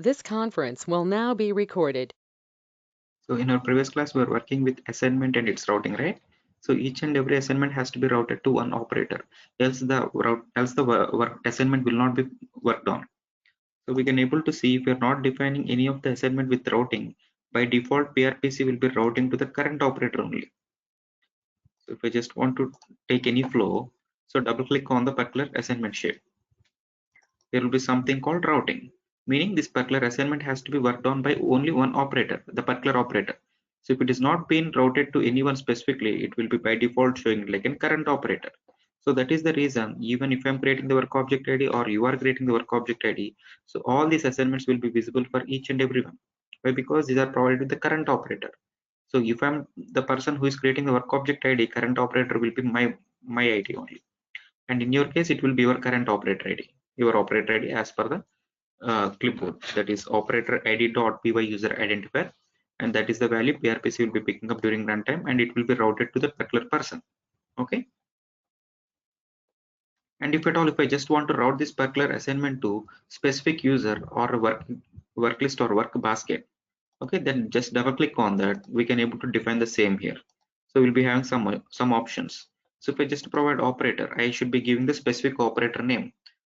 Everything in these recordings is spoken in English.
This conference will now be recorded. So in our previous class, we were working with assignment and its routing, right? So each and every assignment has to be routed to one operator, else the work assignment will not be worked on. So we can able to see if we are not defining any of the assignment with routing, by default PRPC will be routing to the current operator only. So if I just want to take any flow, so double click on the particular assignment shape. There will be something called routing, meaning this particular assignment has to be worked on by only one operator, the particular operator. So if it is not being routed to anyone specifically, it will be by default showing like a current operator. So that is the reason, even if I'm creating the work object ID or you are creating the work object ID, so all these assignments will be visible for each and everyone. Why? Because these are provided with the current operator. So if I'm the person who is creating the work object ID, current operator will be my ID only. And in your case, it will be your current operator ID, your operator ID as per the clipboard, that is operator id dot py user identifier, and that is the value PRPC will be picking up during runtime, and it will be routed to the particular person. Okay. And if at all, if I just want to route this particular assignment to specific user or a work list or work basket, okay, then just double click on that. We can able to define the same here. So we'll be having some options. So if I just provide operator, I should be giving the specific operator name.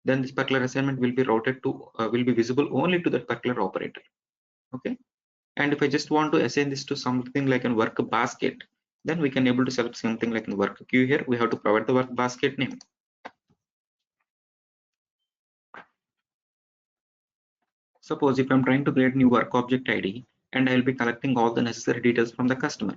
Then this particular assignment will be routed to will be visible only to that particular operator. Okay. And if I just want to assign this to something like a work basket, then we can able to select something like a work queue. Here we have to provide the work basket name. Suppose if I'm trying to create new work object ID, and I'll be collecting all the necessary details from the customer.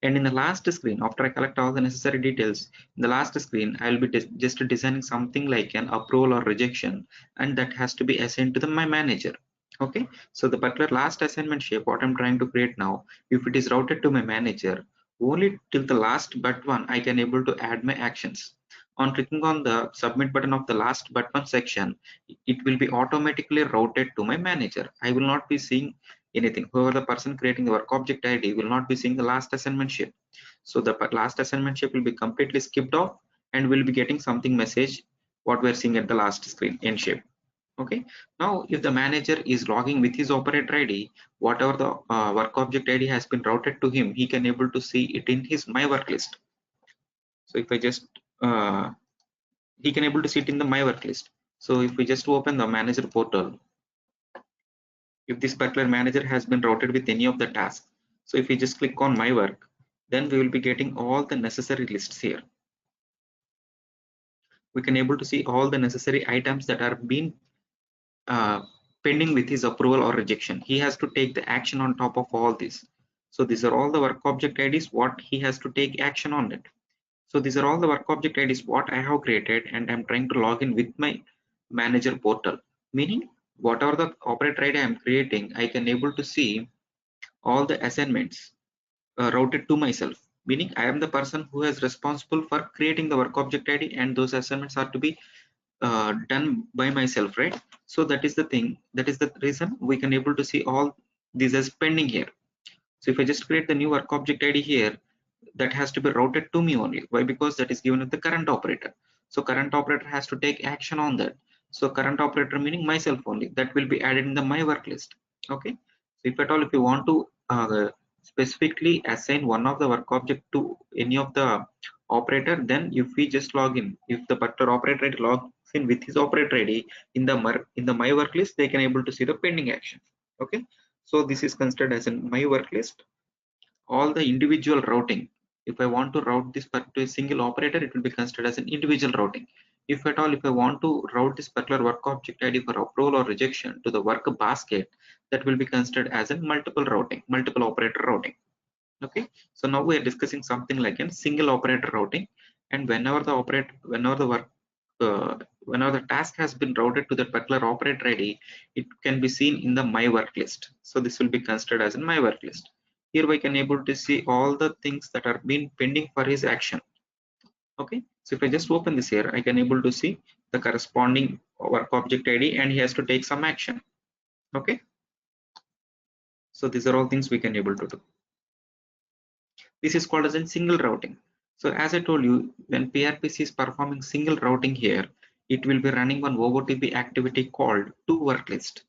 And in the last screen, after I collect all the necessary details, in the last screen, I'll be just designing something like an approval or rejection, and that has to be assigned to my manager. Okay, so the particular last assignment shape, what I'm trying to create now, if it is routed to my manager, only till the last but one, I can able to add my actions. On clicking on the submit button of the last but one section, it will be automatically routed to my manager. I will not be seeing anything. Whoever the person creating the work object ID will not be seeing the last assignment shape. So the last assignment shape will be completely skipped off, and we'll be getting something message what we're seeing at the last screen in shape. Okay. Now if the manager is logging with his operator ID, whatever the work object ID has been routed to him, he can able to see it in his my work list. So if I just he can able to see it in the my work list. So if we just open the manager portal, if this particular manager has been routed with any of the tasks, so if we just click on my work, then we will be getting all the necessary lists here. We can able to see all the necessary items that are being uh, pending with his approval or rejection. He has to take the action on top of all this. So these are all the work object IDs what he has to take action on it. So these are all the work object IDs what I have created, and I'm trying to log in with my manager portal. Meaning whatever the operator ID I'm creating, I can able to see all the assignments routed to myself. Meaning I am the person who is responsible for creating the work object ID, and those assignments are to be done by myself, right? So that is the thing. That is the reason we can able to see all these as pending here. So if I just create the new work object ID here, that has to be routed to me only. Why? Because that is given with the current operator. So current operator has to take action on that. So current operator meaning myself only, that will be added in the my work list. Okay. So if at all, if you want to specifically assign one of the work object to any of the operator, then if we just log in, if the particular operator ID logs in with his operator ID in the my work list, they can able to see the pending action. Okay. So this is considered as in my work list. All the individual routing, if I want to route this particular single operator, it will be considered as an individual routing. If at all, if I want to route this particular work object ID for approval or rejection to the work basket, that will be considered as a multiple routing, multiple operator routing. Okay. So now we are discussing something like a single operator routing, and whenever the work whenever the task has been routed to that particular operator ID, it can be seen in the my work list. So this will be considered as in my work list. Here we can able to see all the things that are being pending for his action. Okay. So if I just open this here, I can able to see the corresponding work object ID, and he has to take some action. Okay. So these are all things we can able to do. This is called as a single routing. So as I told you, when PRPC is performing single routing here, it will be running one OOTP activity called to work list.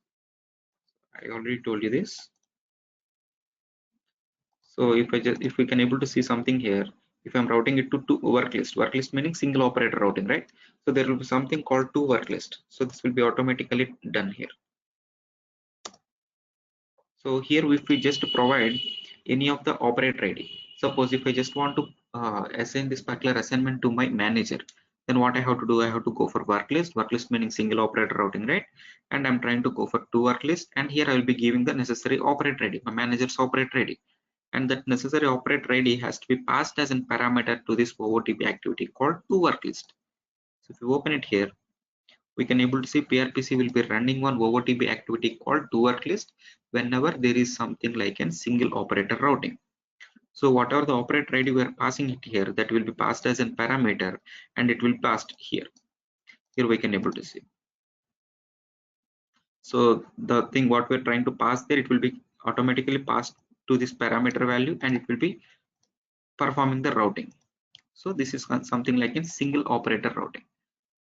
I already told you this. So if we can able to see something here, if I'm routing it to work list meaning single operator routing, right? So there will be something called to work list. So this will be automatically done here. So here if we just provide any of the operator ID, suppose if I just want to assign this particular assignment to my manager, then what I have to do, I have to go for work list meaning single operator routing, right? And I'm trying to go for to work list, and here I will be giving the necessary operator ID, my manager's operator ID, and that necessary operator ID has to be passed as a parameter to this OOTP activity called to work list. So if you open it here, we can able to see PRPC will be running one OOTP activity called to work list whenever there is something like a single operator routing. So whatever the operator ID we are passing it here, that will be passed as a parameter, and it will passed here. Here we can able to see. So the thing what we're trying to pass there, it will be automatically passed to this parameter value, and it will be performing the routing. So this is something like a single operator routing.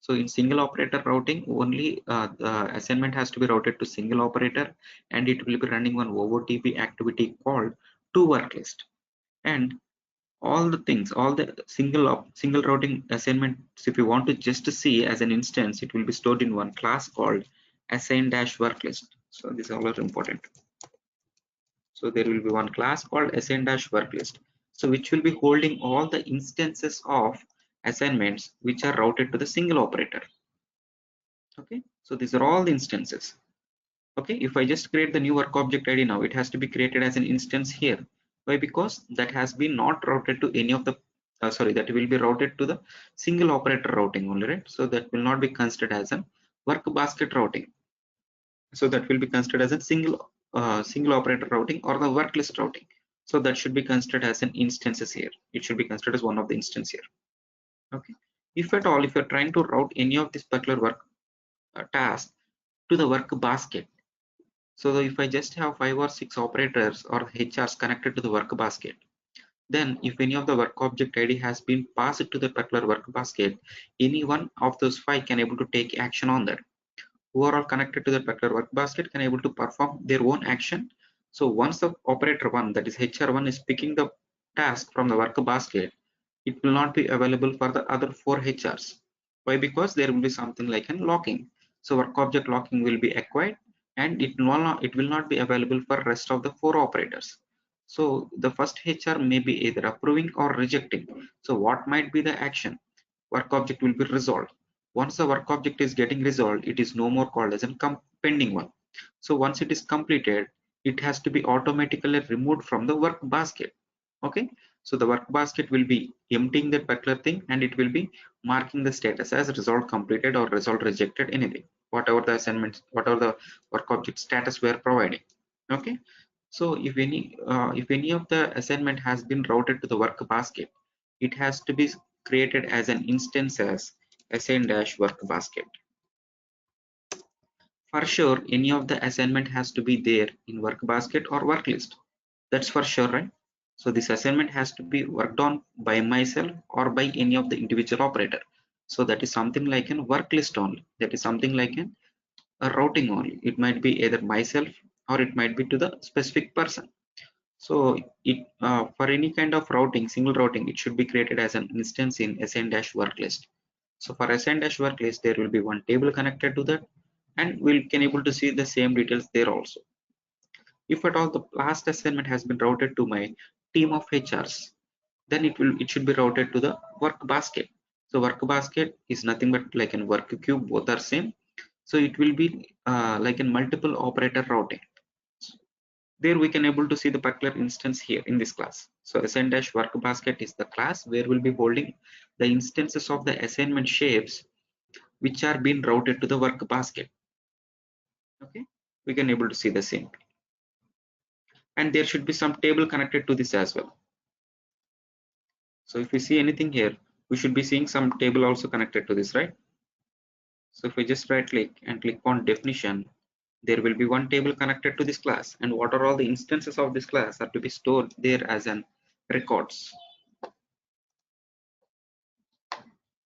So in single operator routing, only the assignment has to be routed to single operator, and it will be running one OOTP activity called to work list. And all the things, all the single routing assignments, if you want to just see as an instance, it will be stored in one class called assign dash work list. So this is always important. So there will be one class called assign dash work list. So which will be holding all the instances of assignments which are routed to the single operator. Okay, so these are all the instances. Okay, if I just create the new work object ID now, it has to be created as an instance here. Why? Because that has been not routed to any of the sorry, that will be routed to the single operator routing only, right? So that will not be considered as a work basket routing. So that will be considered as a single operator routing or the work list routing. So that should be considered as an instances here. It should be considered as one of the instance here. Okay, if at all, if you're trying to route any of this particular work task to the work basket, so if I just have 5 or 6 operators or HRs connected to the work basket, then if any of the work object ID has been passed to the particular work basket, any one of those 5 can able to take action on that. Who are all connected to the particular work basket can able to perform their own action. So once the operator 1, that is HR1, is picking the task from the work basket, it will not be available for the other 4 HRs. Why? Because there will be something like a locking. So work object locking will be acquired, and it will not be available for rest of the 4 operators. So the first HR may be either approving or rejecting. So what might be the action? Work object will be resolved. Once the work object is getting resolved, it is no more called as a pending one. So once it is completed, it has to be automatically removed from the work basket. Okay, so the work basket will be emptying that particular thing, and it will be marking the status as resolved completed or resolved rejected, anything, whatever the assignments, whatever the work object status we are providing. Okay, so if any of the assignment has been routed to the work basket, it has to be created as an instance as assign dash work basket. For sure, any of the assignment has to be there in work basket or work list. That's for sure, right? So this assignment has to be worked on by myself or by any of the individual operator. So that is something like a work list only. That is something like a routing only. It might be either myself or it might be to the specific person. So it for any kind of routing, single routing, it should be created as an instance in assign dash work list. So for assign dash work list, there will be one table connected to that, and we can able to see the same details there also. If at all the last assignment has been routed to my team of HRs, then it should be routed to the work basket. So work basket is nothing but like a work queue, both are same. So it will be like a multiple operator routing. There we can able to see the particular instance here in this class. So assign dash work basket is the class where we'll be holding the instances of the assignment shapes which are being routed to the work basket. Okay, we can able to see the same, and there should be some table connected to this as well. So if we see anything here, we should be seeing some table also connected to this, right? So if we just right click and click on definition, there will be one table connected to this class, and what are all the instances of this class are to be stored there as an records.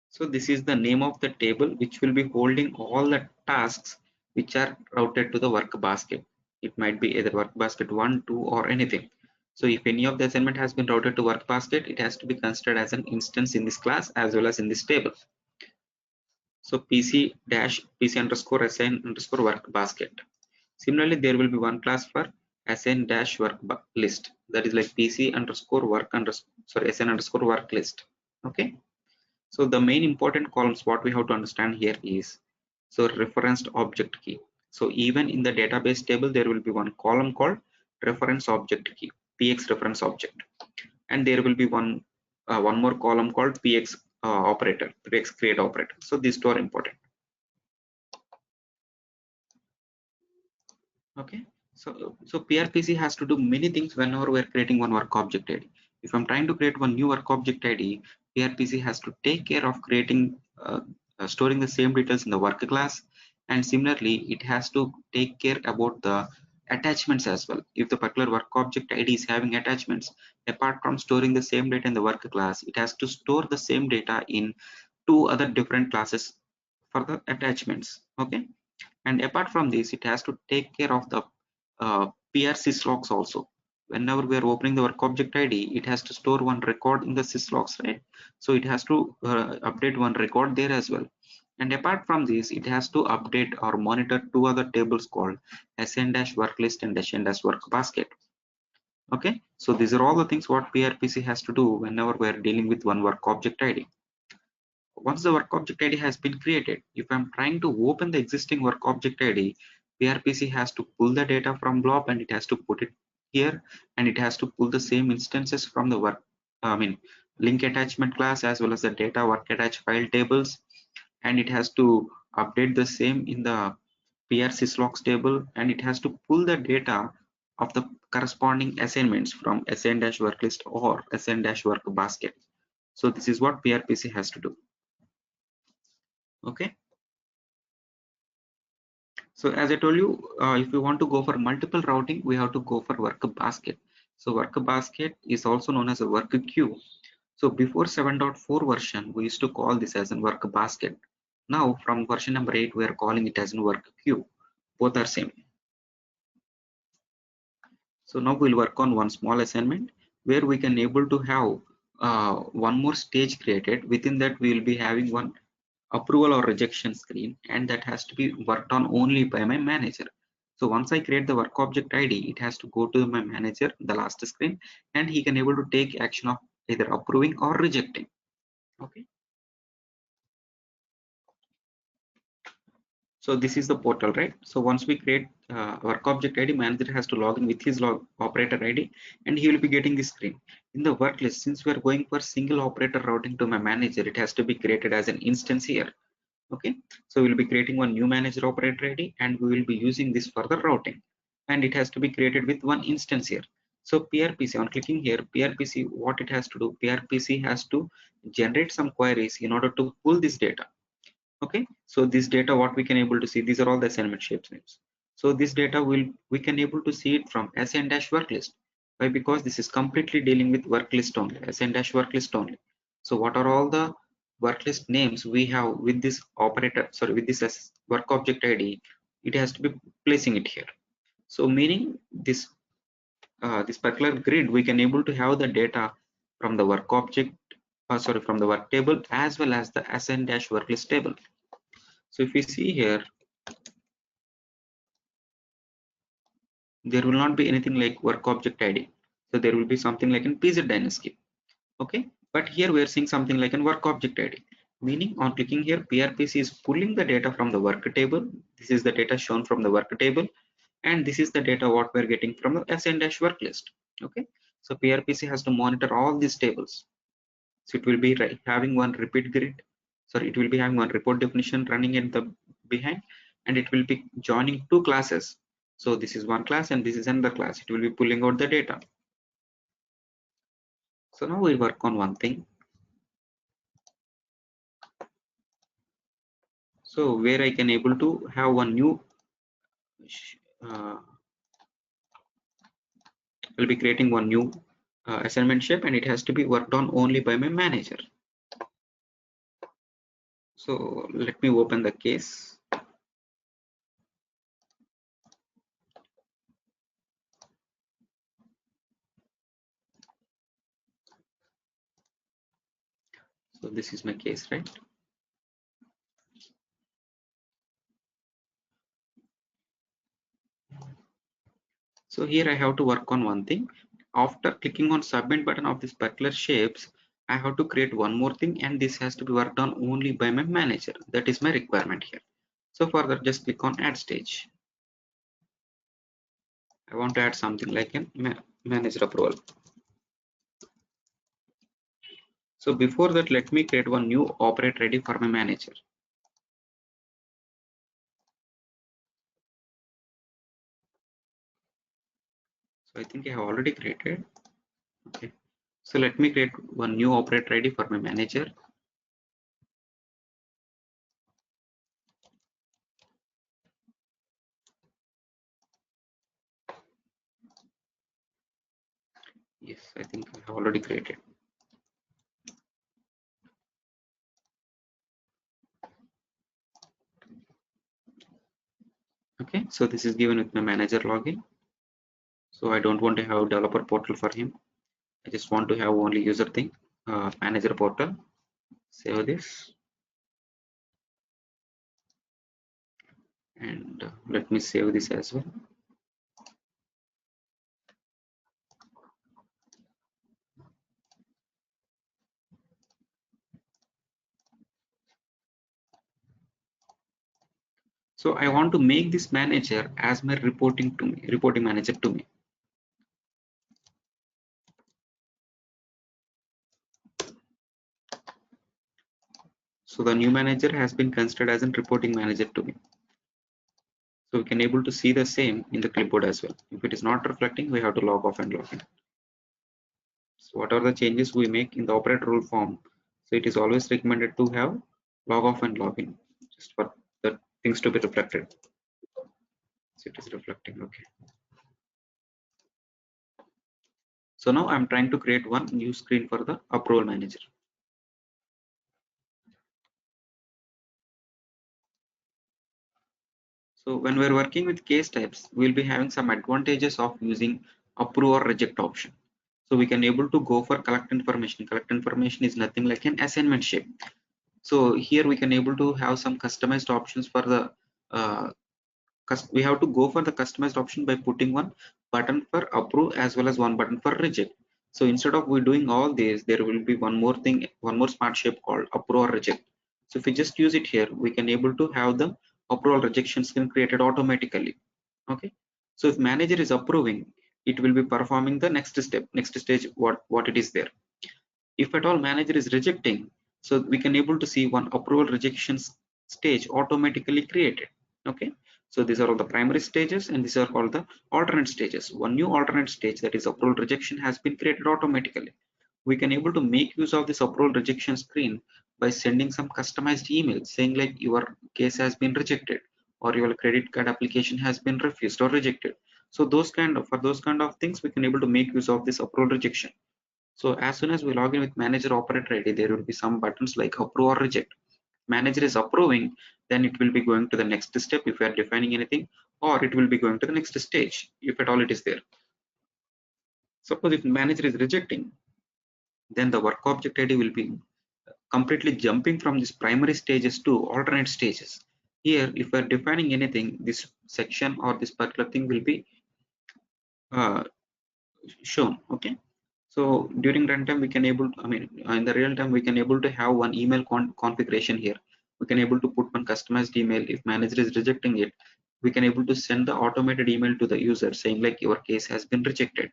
So this is the name of the table which will be holding all the tasks which are routed to the work basket. It might be either work basket 1, 2, or anything. So if any of the assignment has been routed to work basket, it has to be considered as an instance in this class as well as in this table. So PC underscore assign underscore work basket. Similarly, there will be one class for assign dash work list, that is like PC underscore work underscore, sorry, assign underscore work list. Okay. So the main important columns what we have to understand here is, so referenced object key. So even in the database table, there will be one column called reference object key, PX reference object, and there will be one more column called PX operator, PX create operator. So these two are important. Okay. So PRPC has to do many things whenever we're creating one work object ID. If I'm trying to create one new work object ID, PRPC has to take care of creating storing the same details in the work class, and similarly it has to take care about the attachments as well. If the particular work object ID is having attachments, apart from storing the same data in the work class, it has to store the same data in two other different classes for the attachments. Okay. And apart from this, it has to take care of the PR syslogs also. Whenever we are opening the work object ID, it has to store one record in the syslogs, right? So it has to update one record there as well. And apart from this, it has to update or monitor two other tables called sn-worklist and sn-workbasket. Okay, so these are all the things what PRPC has to do whenever we are dealing with one work object ID. Once the work object ID has been created, if I'm trying to open the existing work object ID, PRPC has to pull the data from blob and it has to put it here, and it has to pull the same instances from the link attachment class as well as the data work attach file tables, and it has to update the same in the PR syslogs table, and it has to pull the data of the corresponding assignments from assign-worklist or assign-workbasket. So this is what PRPC has to do. Okay. So as I told you, if you want to go for multiple routing, we have to go for work basket. So work basket is also known as a work queue. So before 7.4 version, we used to call this as a work basket. Now from version number 8, we are calling it as a work queue. Both are same. So now we'll work on one small assignment where we can able to have one more stage created. Within that, we will be having one approval or rejection screen, and that has to be worked on only by my manager. So once I create the work object ID, it has to go to my manager, the last screen, and he can able to take action of either approving or rejecting. Okay. So this is the portal, right? So once we create work object ID, manager has to log in with his operator ID, and he will be getting this screen. In the work list, since we are going for single operator routing to my manager, it has to be created as an instance here. Okay, so we'll be creating one new manager operator ID, and we will be using this for the routing, and it has to be created with one instance here. So PRPC, on clicking here, PRPC, what it has to do, PRPC has to generate some queries in order to pull this data. Okay, so this data what we can able to see, these are all the assignment shapes names. So this data we can able to see it from assign-worklist. Why? Because this is completely dealing with worklist only, assign-worklist only. So what are all the worklist names we have with this operator, sorry, with this work object ID, it has to be placing it here. So meaning this particular grid, we can able to have the data from the work object, sorry, from the work table as well as the assign-worklist table. So if we see here, there will not be anything like work object ID. So there will be something like an PZ dynasty. Okay, but here we are seeing something like an work object ID. Meaning on clicking here, PRPC is pulling the data from the work table. This is the data shown from the work table, and this is the data what we're getting from the assign-work list. Okay, so PRPC has to monitor all these tables. So it will be having one repeat grid. Sorry, it will be having one report definition running at the behind, and it will be joining two classes. So this is one class and this is another class. It will be pulling out the data. So now we work on one thing. So where I can able to have one new uh, I'll be creating one new assignment shape, and it has to be worked on only by my manager. So let me open the case. So this is my case, right? So here I have to work on one thing. After clicking on submit button of this particular shapes, I have to create one more thing, and this has to be worked on only by my manager. That is my requirement here. So for that, just click on add stage. I want to add something like a manager approval. So before that, let me create one new operate ready for my manager. So I think I have already created. Okay. So let me create one new operate ready for my manager. Yes, I think I have already created. Okay, so this is given with my manager login. So I don't want to have developer portal for him. I just want to have only user thing, manager portal. Save this, and let me save this as well. So I want to make this manager as my reporting manager to me. So the new manager has been considered as a reporting manager to me. So we can able to see the same in the clipboard as well. If it is not reflecting, we have to log off and log in. So what are the changes we make in the operator rule form? So it is always recommended to have log off and log in, just for the things to be reflected. So it is reflecting. Okay. So now I'm trying to create one new screen for the approval manager. So when we're working with case types, we'll be having some advantages of using approve or reject option. So we can able to go for collect information. Collect information is nothing like an assignment shape. So here we can able to have some customized options for the uh, we have to go for the customized option by putting one button for approve as well as one button for reject. So instead of we doing all these, there will be one more thing, one more smart shape called approve or reject. So if we just use it here, we can able to have the approval rejection screen created automatically. Okay. So if manager is approving, it will be performing the next step, next stage, what it is there. If at all manager is rejecting, so we can able to see one approval rejection stage automatically created. Okay, so these are all the primary stages, and these are called the alternate stages. One new alternate stage, that is approval rejection, has been created automatically. We can able to make use of this approval rejection screen by sending some customized email saying like your case has been rejected, or your credit card application has been refused or rejected. So those kind of, for those kind of things, we can able to make use of this approval rejection. So as soon as we log in with manager operator ID, there will be some buttons like approve or reject. Manager is approving, then it will be going to the next step if we are defining anything, or it will be going to the next stage if at all it is there. Suppose if manager is rejecting, then the work object ID will be completely jumping from these primary stages to alternate stages. Here, if we are defining anything, this section or this particular thing will be uh, shown. Okay. So during runtime, we can able to, I mean, in the real time, we can able to have one email configuration here. We can able to put one customized email. If manager is rejecting it, we can able to send the automated email to the user saying like your case has been rejected.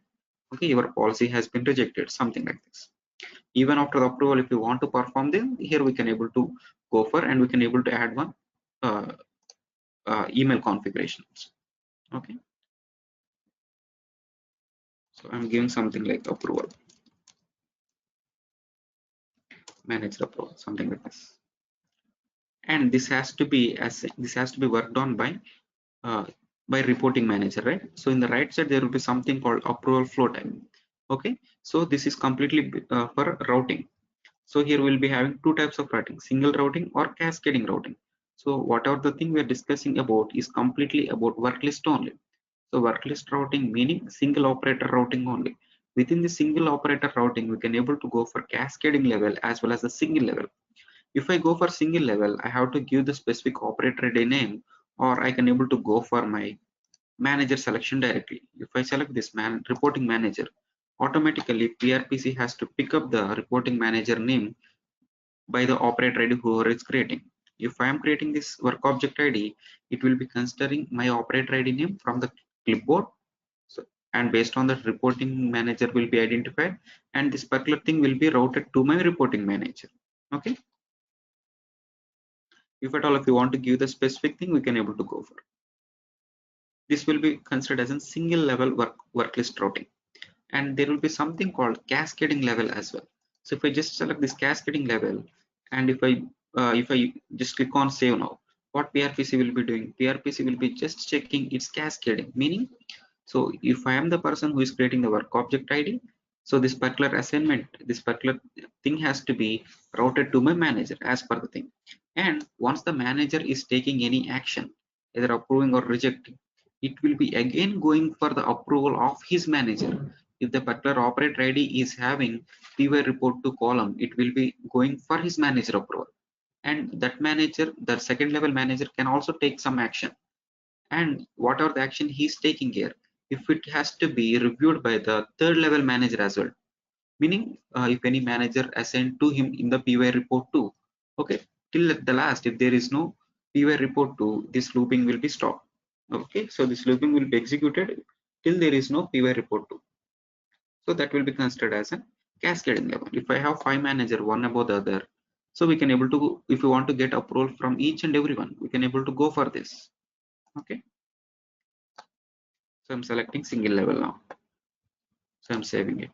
Okay, your policy has been rejected, something like this. Even after the approval, if you want to perform them, here we can able to go for, and we can able to add one uh, email configurations. Okay, so I'm giving something like approval, manager approval, something like this. And this has to be worked on uh, by reporting manager, right? So in the right side there will be something called approval flow time. Okay, so this is completely for routing. So here we'll be having two types of routing, single routing or cascading routing. So whatever the thing we're discussing about is completely about work list only. So work list routing meaning single operator routing only. Within the single operator routing, we can able to go for cascading level as well as the single level. If I go for single level, I have to give the specific operator ID name, or I can able to go for my manager selection directly. If I select this reporting manager, automatically PRPC has to pick up the reporting manager name by the operator ID whoever is creating. If I am creating this work object ID, it will be considering my operator ID name from the clipboard. So, and based on that, reporting manager will be identified, and this particular thing will be routed to my reporting manager. Okay. If at all, if you want to give the specific thing, we can able to go for. This will be considered as a single level work list routing, and there will be something called cascading level as well. So if I just select this cascading level, and if I just click on save now, what PRPC will be doing? PRPC will be just checking its cascading, meaning, so if I am the person who is creating the work object ID, so this particular assignment, this particular thing has to be routed to my manager as per the thing. And once the manager is taking any action, either approving or rejecting, it will be again going for the approval of his manager. If the particular operator ID is having PY report to column, it will be going for his manager approval. And that manager, the second level manager, can also take some action, and whatever the action he's taking here, if it has to be reviewed by the third level manager as well, meaning if any manager assigned to him in the PY report 2, okay, till at the last, if there is no PY report 2, this looping will be stopped. Okay, so this looping will be executed till there is no PY report 2. So that will be considered as a cascading level. If I have 5 manager one above the other, so we can able to, if you want to get approval from each and everyone, we can able to go for this. Okay, so I'm selecting single level now. So I'm saving it.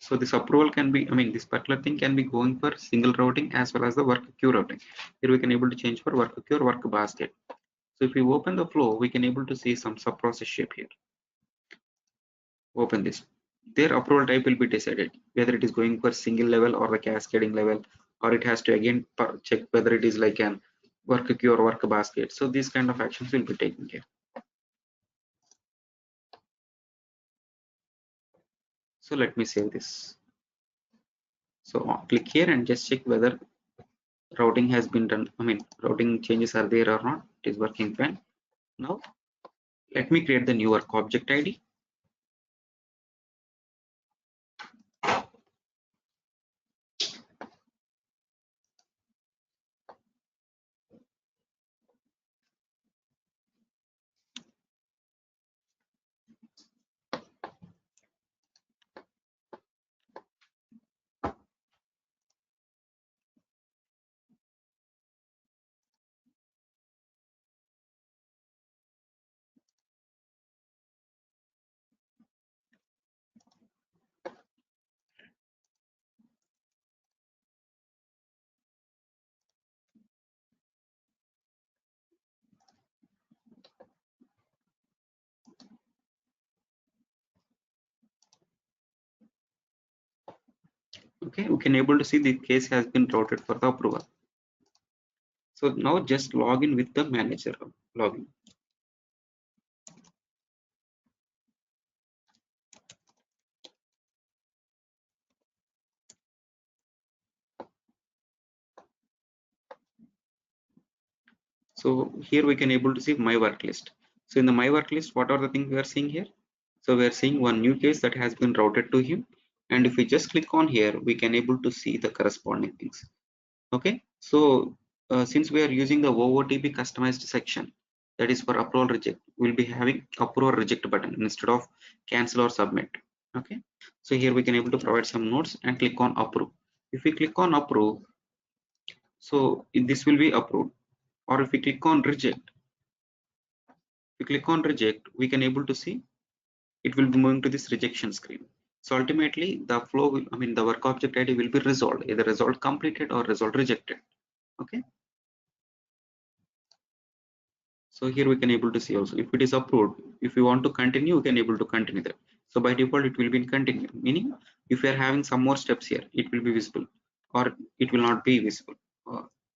So this approval can be, I mean, this particular thing can be going for single routing as well as the work queue routing. Here we can able to change for work queue or work basket. So if we open the flow, we can able to see some sub process shape here. Open this. Their approval type will be decided whether it is going for single level or the cascading level, or it has to again check whether it is like an work queue or work basket. So these kind of actions will be taken care. So let me save this. So click here and just check whether routing has been done. I mean, routing changes are there or not. It is working fine. Now let me create the new work object ID. Okay, we can able to see the case has been routed for the approval. So now just log in with the manager login. So here we can able to see my work list. So in the my work list, what are the things we are seeing here? So we are seeing one new case that has been routed to him. And if we just click on here, we can able to see the corresponding things. Okay, so since we are using the OOTP customized section, that is for approve or reject, we'll be having approve or reject button instead of cancel or submit. Okay, so here we can able to provide some notes and click on approve. If we click on approve, so this will be approved. Or if we click on reject, if we click on reject, we can able to see it will be moving to this rejection screen. So ultimately the flow will, I mean, the work object ID will be resolved, either resolved completed or resolved rejected. Okay, so here we can able to see also if it is approved, if we want to continue, we can able to continue that. So by default it will be in continue, meaning if we are having some more steps here, it will be visible or it will not be visible.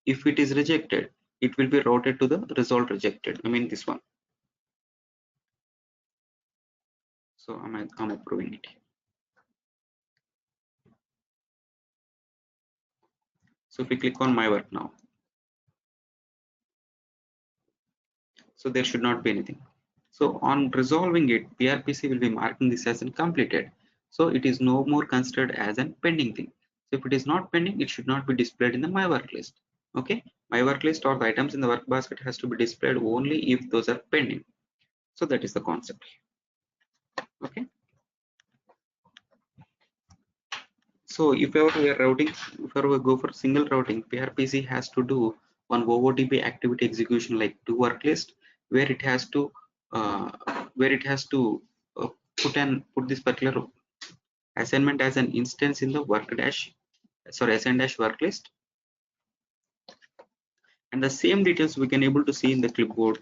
If it is rejected, it will be routed to the result rejected. I mean this one. So I'm approving it. So if we click on my work now, so there should not be anything. So on resolving it, PRPC will be marking this as completed. So it is no more considered as a pending thing. So if it is not pending, it should not be displayed in the my work list. Okay, my work list or the items in the work basket has to be displayed only if those are pending. So that is the concept. Okay. So if ever we are routing, if ever we go for single routing, PRPC has to do one OOTP activity execution like do work list, where it has to uh, uh, put this particular assignment as an instance in the work dash, sorry, assign dash work list, and the same details we can able to see in the clipboard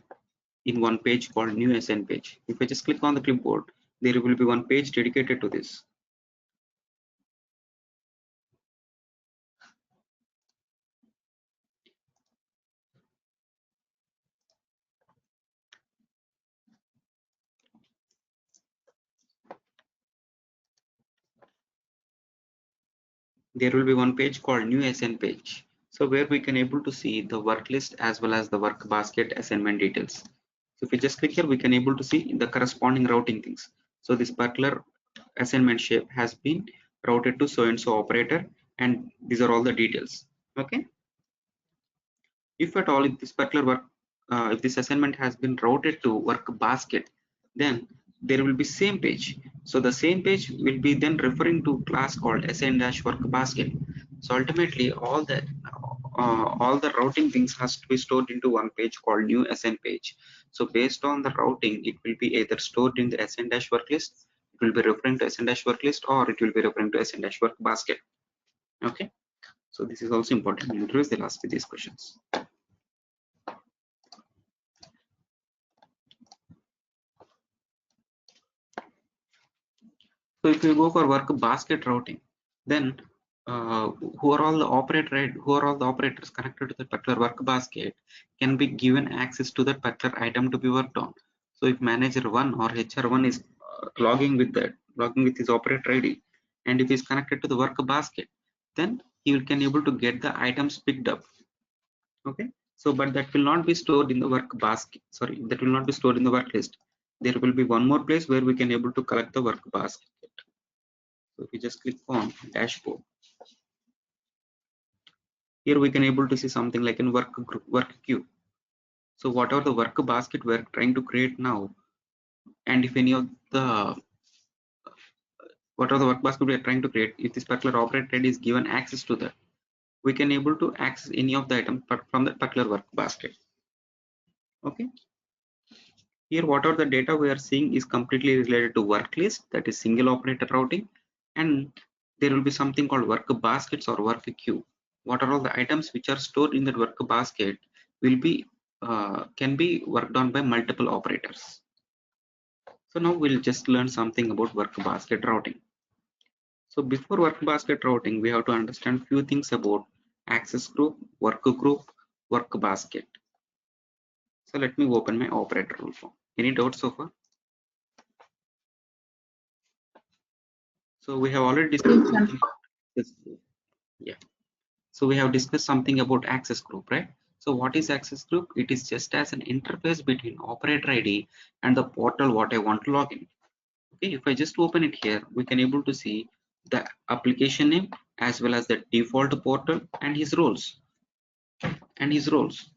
in one page called new assign page. If I just click on the clipboard, there will be one page dedicated to this. There will be one page called new assign page, so where we can able to see the work list as well as the work basket assignment details. So if we just click here, we can able to see the corresponding routing things. So this particular assignment shape has been routed to so and so operator, and these are all the details. Okay, if at all if this particular work if this assignment has been routed to work basket, then there will be same page. So the same page will be then referring to class called assign dash work basket. So ultimately all the routing things has to be stored into one page called new assign page. So based on the routing, it will be either stored in the assign dash work list, it will be referring to assign dash work list, or it will be referring to assign dash work basket. Okay, so this is also important. In interviews they'll ask you these questions. So if you go for work basket routing, then who are all the operators connected to the particular work basket can be given access to that particular item to be worked on. So if manager one or HR1 is logging with his operator ID, and if he's connected to the work basket, then he can able to get the items picked up. Okay, so but that will not be stored in the work basket. Sorry, that will not be stored in the work list. There will be one more place where we can able to collect the work basket. So if we just click on dashboard, here we can able to see something like in work group, work queue. So whatever the work basket we're trying to create now, and if any of the whatever the work basket we are trying to create, if this particular operator is given access to that, we can able to access any of the items from that particular work basket. Okay. Here, whatever the data we are seeing is completely related to work list, that is single operator routing, and there will be something called work baskets or work queue. What are all the items which are stored in that work basket will be can be worked on by multiple operators. So now we'll just learn something about work basket routing. So before work basket routing, we have to understand few things about access group, work group, work basket. So let me open my operator rule form. Any doubts so far? So we have already discussed something about access group. Yeah. So we have discussed something about access group, right? So what is access group? It is just as an interface between operator ID and the portal what I want to log in. Okay, if I just open it here, we can able to see the application name as well as the default portal and his roles and his roles.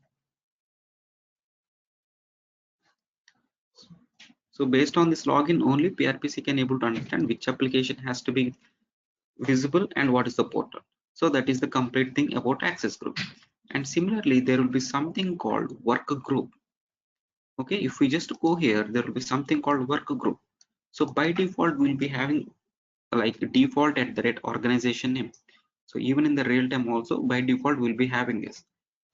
So based on this login only, PRPC can able to understand which application has to be visible and what is the portal. So that is the complete thing about access group. And similarly, there will be something called work group. Okay, if we just go here, there will be something called work group. So by default, we'll be having like default at the rate organization name. So even in the real time also by default we'll be having this.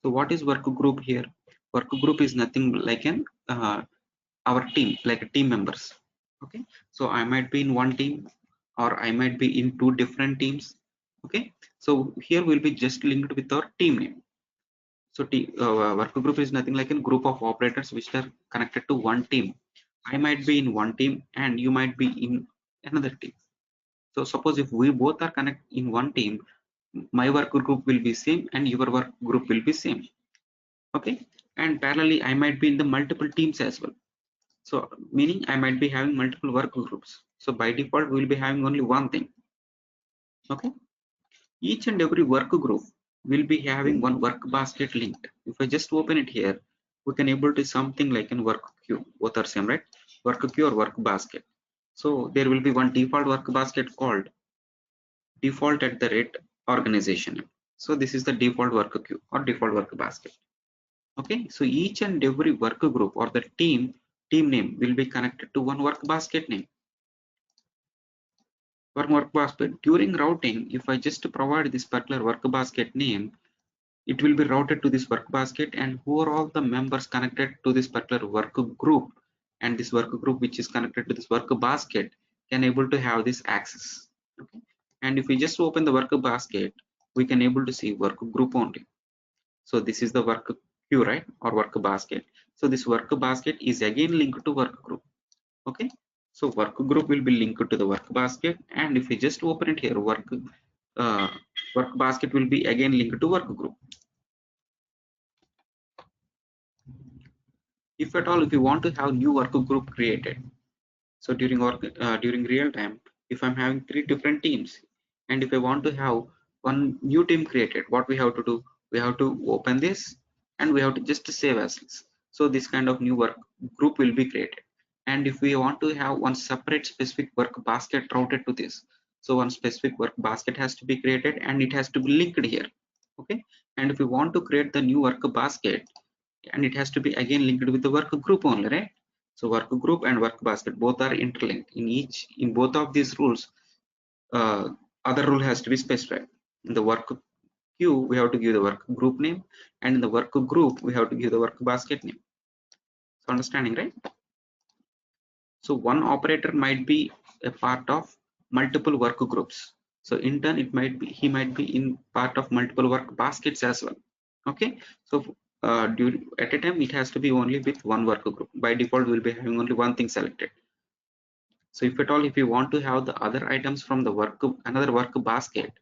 So what is work group here? Work group is nothing like an our team, like team members. Okay, so I might be in one team or I might be in two different teams. Okay, so here we'll be just linked with our team name. So work group is nothing like a group of operators which are connected to one team. I might be in one team and you might be in another team. So suppose if we both are connected in one team, my work group will be same and your work group will be same. Okay, and parallelly I might be in the multiple teams as well. So meaning I might be having multiple work groups. So by default we will be having only one thing. Okay, each and every work group will be having one work basket linked. If I just open it here, we can able to something like in work queue. Both are same, right? Work queue or work basket. So there will be one default work basket called default at the rate organization. So this is the default work queue or default work basket. Okay, so each and every work group or the team name will be connected to one work basket name. For work basket, during routing, if I just provide this particular work basket name, it will be routed to this work basket, and who are all the members connected to this particular work group, and this work group which is connected to this work basket can able to have this access. Okay, and if we just open the work basket, we can able to see work group only. So this is the work queue, right, or work basket. So this work basket is again linked to work group. Okay, so work group will be linked to the work basket, and if we just open it here, uh, work basket will be again linked to work group. If at all, if you want to have new work group created, so during real time, if I'm having three different teams, and if I want to have one new team created, what we have to do, we have to open this and we have to just save as this. So this kind of new work group will be created. And if we want to have one separate specific work basket routed to this, so one specific work basket has to be created and it has to be linked here. Okay, and if we want to create the new work basket, and it has to be again linked with the work group only, right? So work group and work basket both are interlinked. In both of these rules, uh, other rule has to be specified. In the work queue we have to give the work group name, and in the work group we have to give the work basket name. So understanding, right? So one operator might be a part of multiple work groups. So in turn, he might be in part of multiple work baskets as well. Okay. So at a time, it has to be only with one work group. By default, we'll be having only one thing selected. So if at all, if you want to have the other items from the another work basket,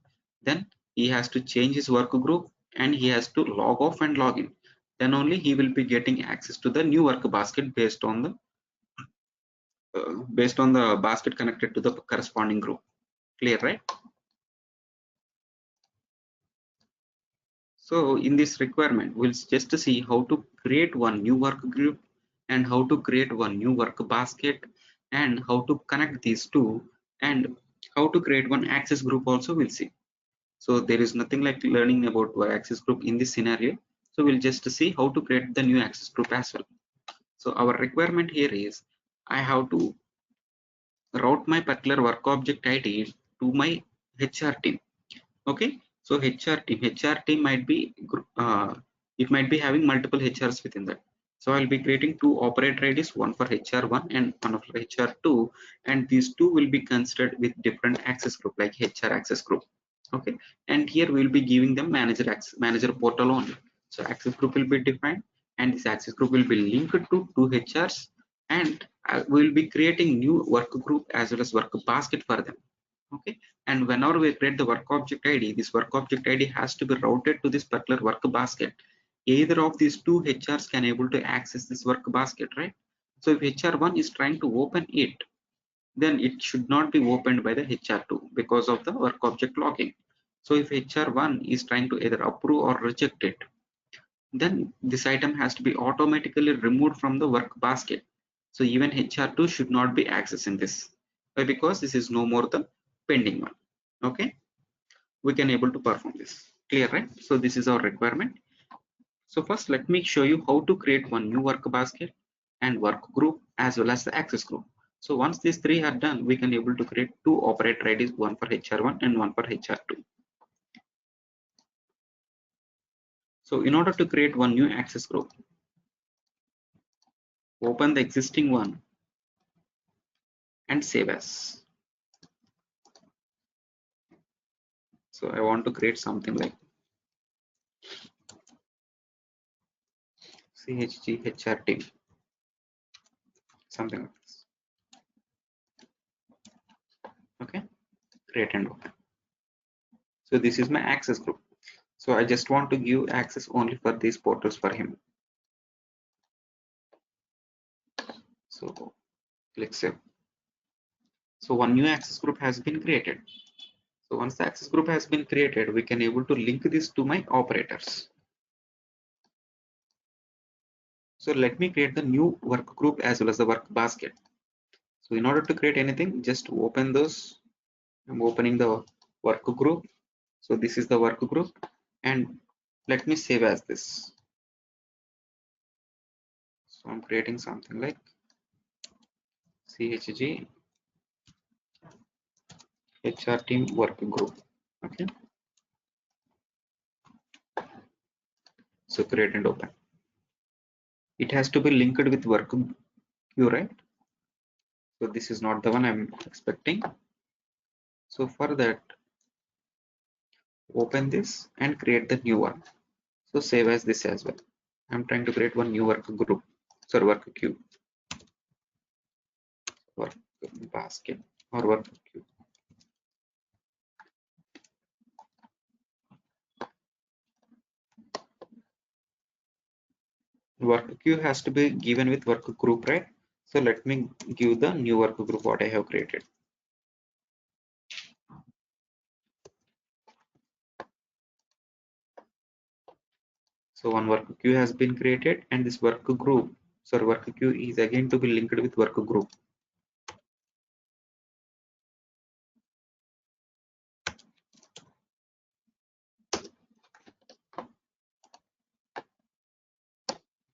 then he has to change his work group and he has to log off and log in. Then only he will be getting access to the new work basket based on the basket connected to the corresponding group. Clear, right? So in this requirement, we'll just see how to create one new work group and how to create one new work basket and how to connect these two, and how to create one access group also we'll see. So there is nothing like learning about access group in this scenario. So we'll just see how to create the new access group as well. So our requirement here is I have to route my particular work object ID to my HR team. Okay, so hr team might be it might be having multiple HRs within that. So I'll be creating two operator IDs, one for HR1 and one for HR2, and these two will be considered with different access group like HR access group. Okay, and here we'll be giving them manager portal only. So access group will be defined, and this access group will be linked to two HRs, and we'll be creating new work group as well as work basket for them. Okay, and whenever we create the work object ID, this work object ID has to be routed to this particular work basket. Either of these two HRs can able to access this work basket, right? So if HR1 is trying to open it, then it should not be opened by the HR2 because of the work object locking. So if HR1 is trying to either approve or reject it, then this item has to be automatically removed from the work basket. So even HR2 should not be accessing this. Why? Because this is no more the pending one. Okay, we can able to perform this. Clear, right? So this is our requirement. So first let me show you how to create one new work basket and work group as well as the access group. So once these three are done, we can able to create two operator IDs, one for HR1 and one for HR2. So in order to create one new access group, open the existing one and save as. So I want to create something like chg hr team, something like this. Okay, create and open. So this is my access group. So I just want to give access only for these portals for him. So click save. So one new access group has been created. So once the access group has been created, we can able to link this to my operators. So let me create the new work group as well as the work basket. So in order to create anything, just open those. I'm opening the work group. So this is the work group, and let me save as this. So I'm creating something like chg HR team work group. Okay. So create and open. It has to be linked with work queue, right? So this is not the one I'm expecting. So for that, open this and create the new one. So save as this as well. I'm trying to create one new work group. So work queue, work basket, or work queue. Work queue has to be given with work group, right? So let me give the new work group what I have created. So one work queue has been created, and this work group, so work queue is again to be linked with work group.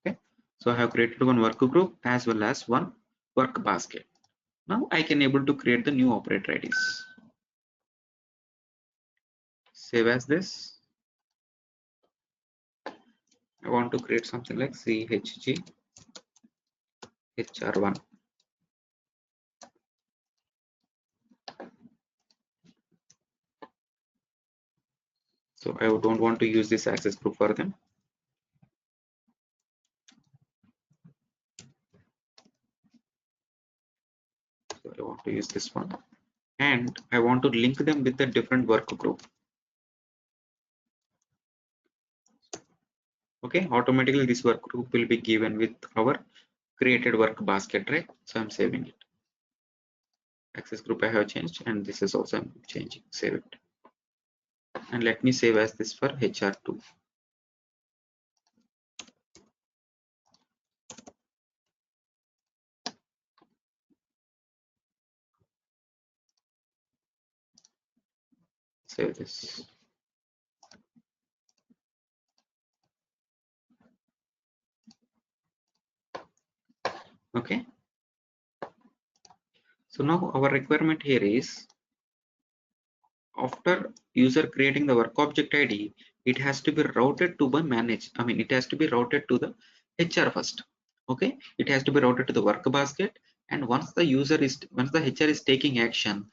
Okay, so I have created one work group as well as one work basket. Now I can able to create the new operator IDs. Save as this. I want to create something like chg hr1. So I don't want to use this access group for them. So I want to use this one, and I want to link them with a different work group. Okay, automatically this work group will be given with our created work basket, right? So I'm saving it. Access group I have changed, and this is also I'm changing. Save it, and let me save as this for HR2. Save this. Okay, so now our requirement here is, after user creating the work object ID, it has to be routed to the it has to be routed to the HR first. Okay, it has to be routed to the work basket, and once the HR is taking action,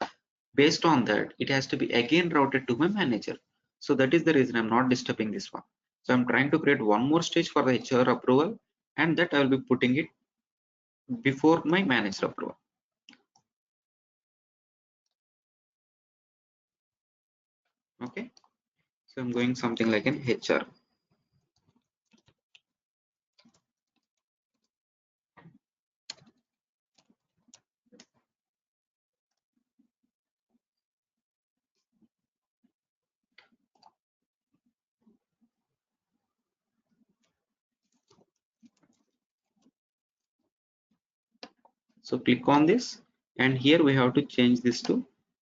based on that, it has to be again routed to my manager. So that is the reason I'm not disturbing this one. So I'm trying to create one more stage for the HR approval, and that I will be putting it before my manager approval. Okay, so I'm going something like an HR. So click on this, and here we have to change this to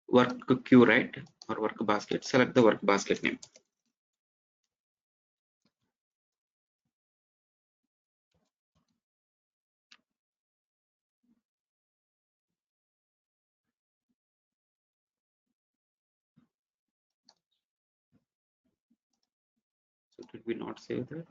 work queue, right? Or work basket. Select the work basket name. So did we not save that?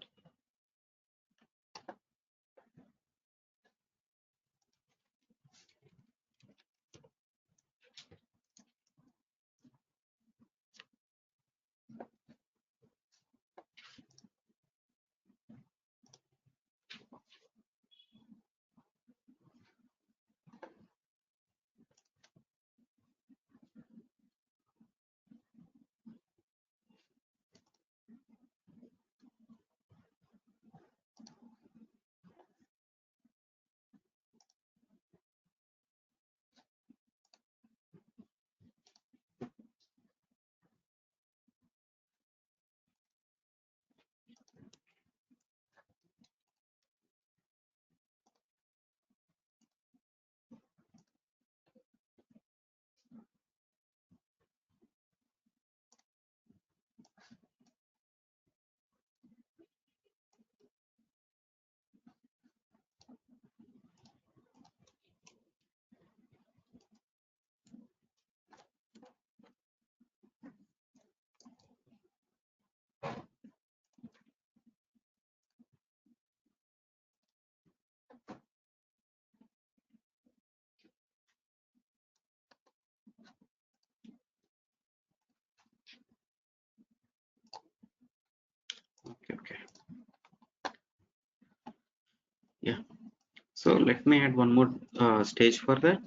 Yeah. So let me add one more stage for that.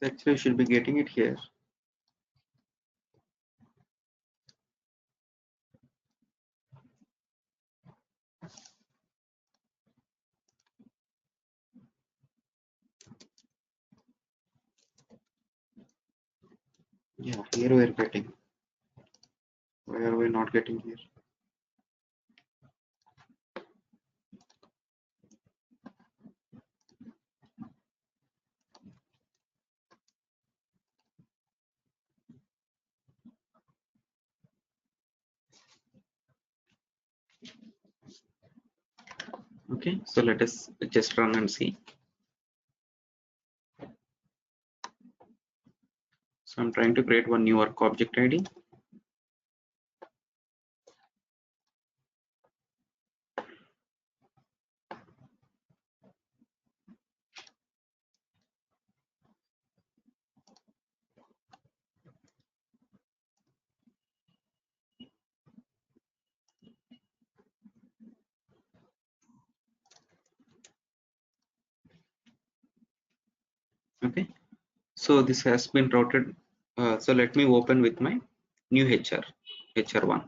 So actually, you should be getting it here. Yeah, here we are getting. Why are we not getting here? Okay, so let us just run and see. So I'm trying to create one new work object ID. Okay, so this has been routed. So let me open with my new HR1.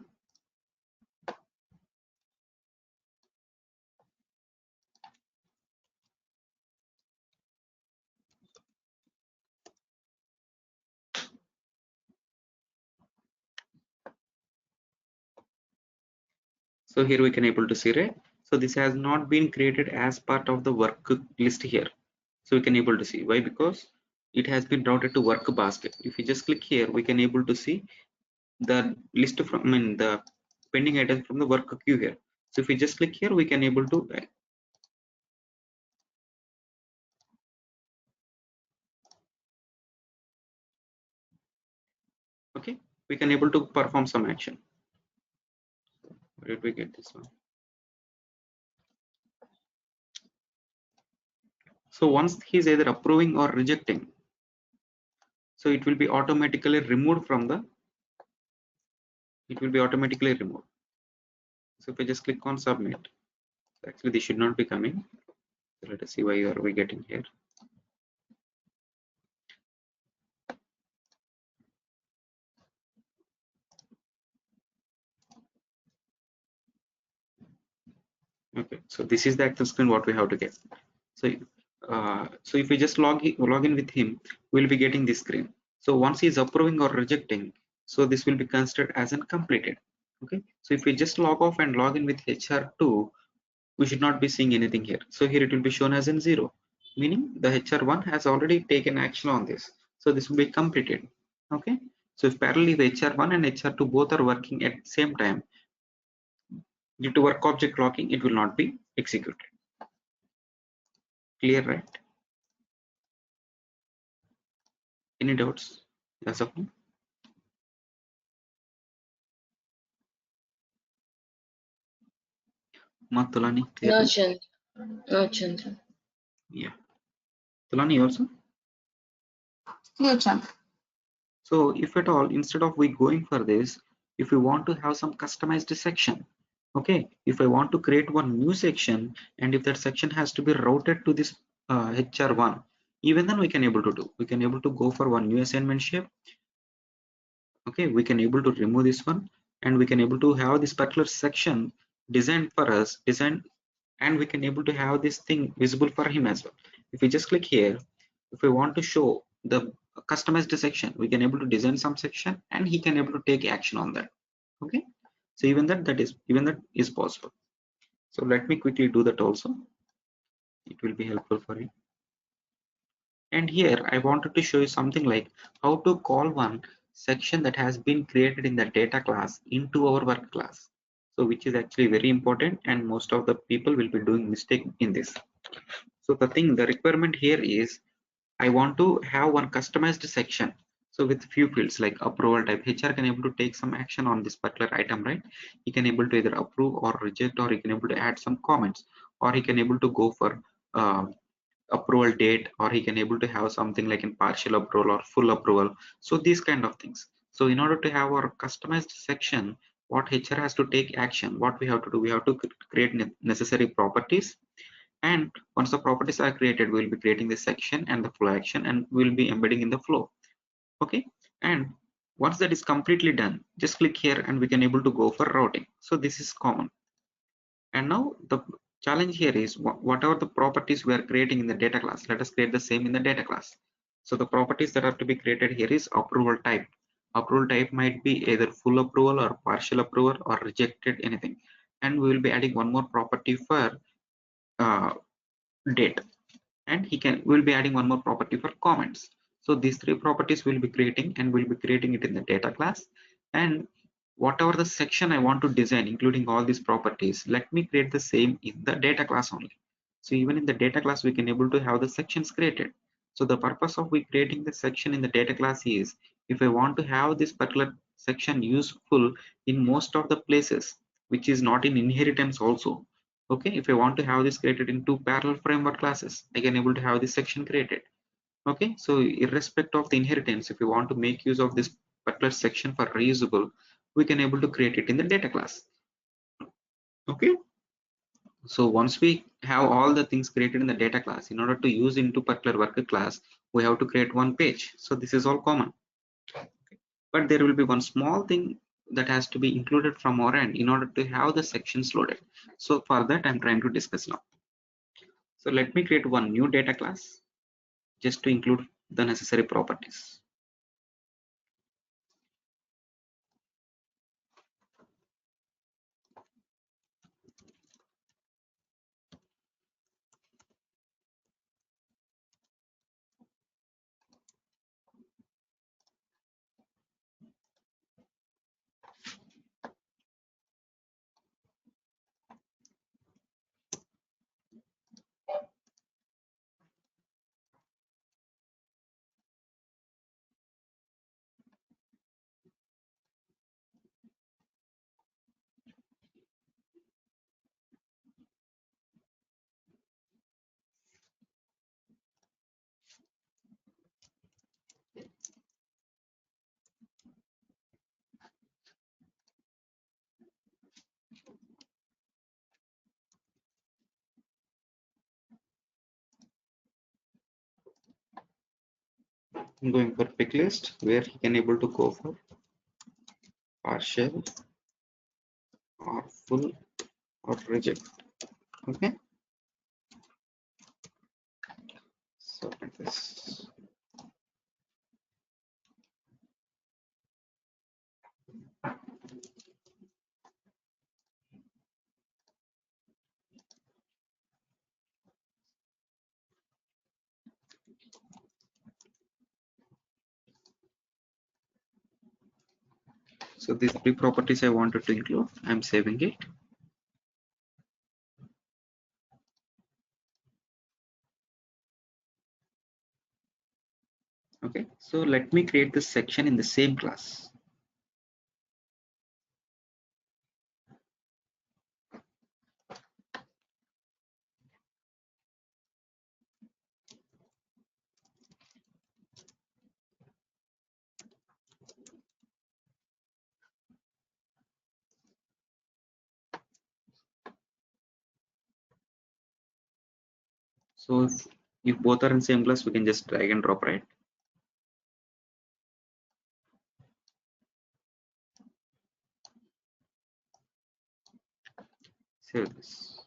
So here we can able to see, right? So this has not been created as part of the work list here. So we can able to see why, because it has been routed to work basket. If you just click here, we can able to see the list from, I mean, the pending items from the work queue here. So if we just click here, we can able to okay, we can able to perform some action. Where did we get this one? So once he's either approving or rejecting, so it will be automatically removed from the, it will be automatically removed. So if I just click on submit, actually this should not be coming. So let us see why are we getting here. Okay, so this is the actual screen what we have to get. So so if we just log in with him, we'll be getting this screen. So once he is approving or rejecting, so this will be considered as uncompleted. Okay, so if we just log off and log in with HR2, we should not be seeing anything here. So here it will be shown as in 0, meaning the HR1 has already taken action on this. So this will be completed. Okay, so if parallelly the HR1 and HR2 both are working at the same time, due to work object locking, it will not be executed. Clear, right? Any doubts as of now? Matulani, clear, No, right? Chandra. No, Chandra. Yeah. Tulani also. Clear, champ. So if at all, instead of we going for this, if we want to have some customized section, okay, if I want to create one new section, and if that section has to be routed to this HR1, even then we can able to do. We can able to go for one new assignment shape. Okay, we can able to remove this one, and we can able to have this particular section designed for us, designed, and we can able to have this thing visible for him as well. If we just click here, if we want to show the customized section, we can able to design some section and he can able to take action on that. Okay, so even that is possible. So let me quickly do that also. It will be helpful for you. And here I wanted to show you something like how to call one section that has been created in the data class into our work class. So which is actually very important, and most of the people will be doing mistake in this. So the requirement here is I want to have one customized section. So with few fields like approval type, HR can able to take some action on this particular item, right? He can able to either approve or reject, or he can able to add some comments, or he can able to go for uh, approval date, or he can able to have something like in partial approval or full approval. So these kind of things. So in order to have our customized section, what HR has to take action, what we have to do, we have to create necessary properties, and once the properties are created, we'll be creating the section and the flow action, and we'll be embedding in the flow. Okay, and once that is completely done, just click here and we can able to go for routing. So this is common. And now the challenge here is whatever the properties we are creating in the data class, let us create the same in the data class. So the properties that are to be created here is approval type. Approval type might be either full approval or partial approval or rejected, anything. And we will be adding one more property for uh, date, and will be adding one more property for comments. So these three properties will be creating, and we'll be creating it in the data class. And whatever the section I want to design, including all these properties, let me create the same in the data class only. So even in the data class, we can able to have the sections created. So the purpose of we creating the section in the data class is, if I want to have this particular section useful in most of the places, which is not in inheritance also. Okay, if I want to have this created in two parallel framework classes, I can able to have this section created. Okay, so irrespective of the inheritance, if you want to make use of this particular section for reusable, we can able to create it in the data class. Okay, so once we have all the things created in the data class, in order to use into particular worker class, we have to create one page. So this is all common. Okay. But there will be one small thing that has to be included from our end in order to have the sections loaded. So for that, I'm trying to discuss now. So let me create one new data class just to include the necessary properties. I'm going for pick list where he can able to go for partial or full or reject. Okay, so like this. So these three properties I wanted to include, I'm saving it. Okay, so let me create this section in the same class. So if both are in same class, we can just drag and drop, right? Save this.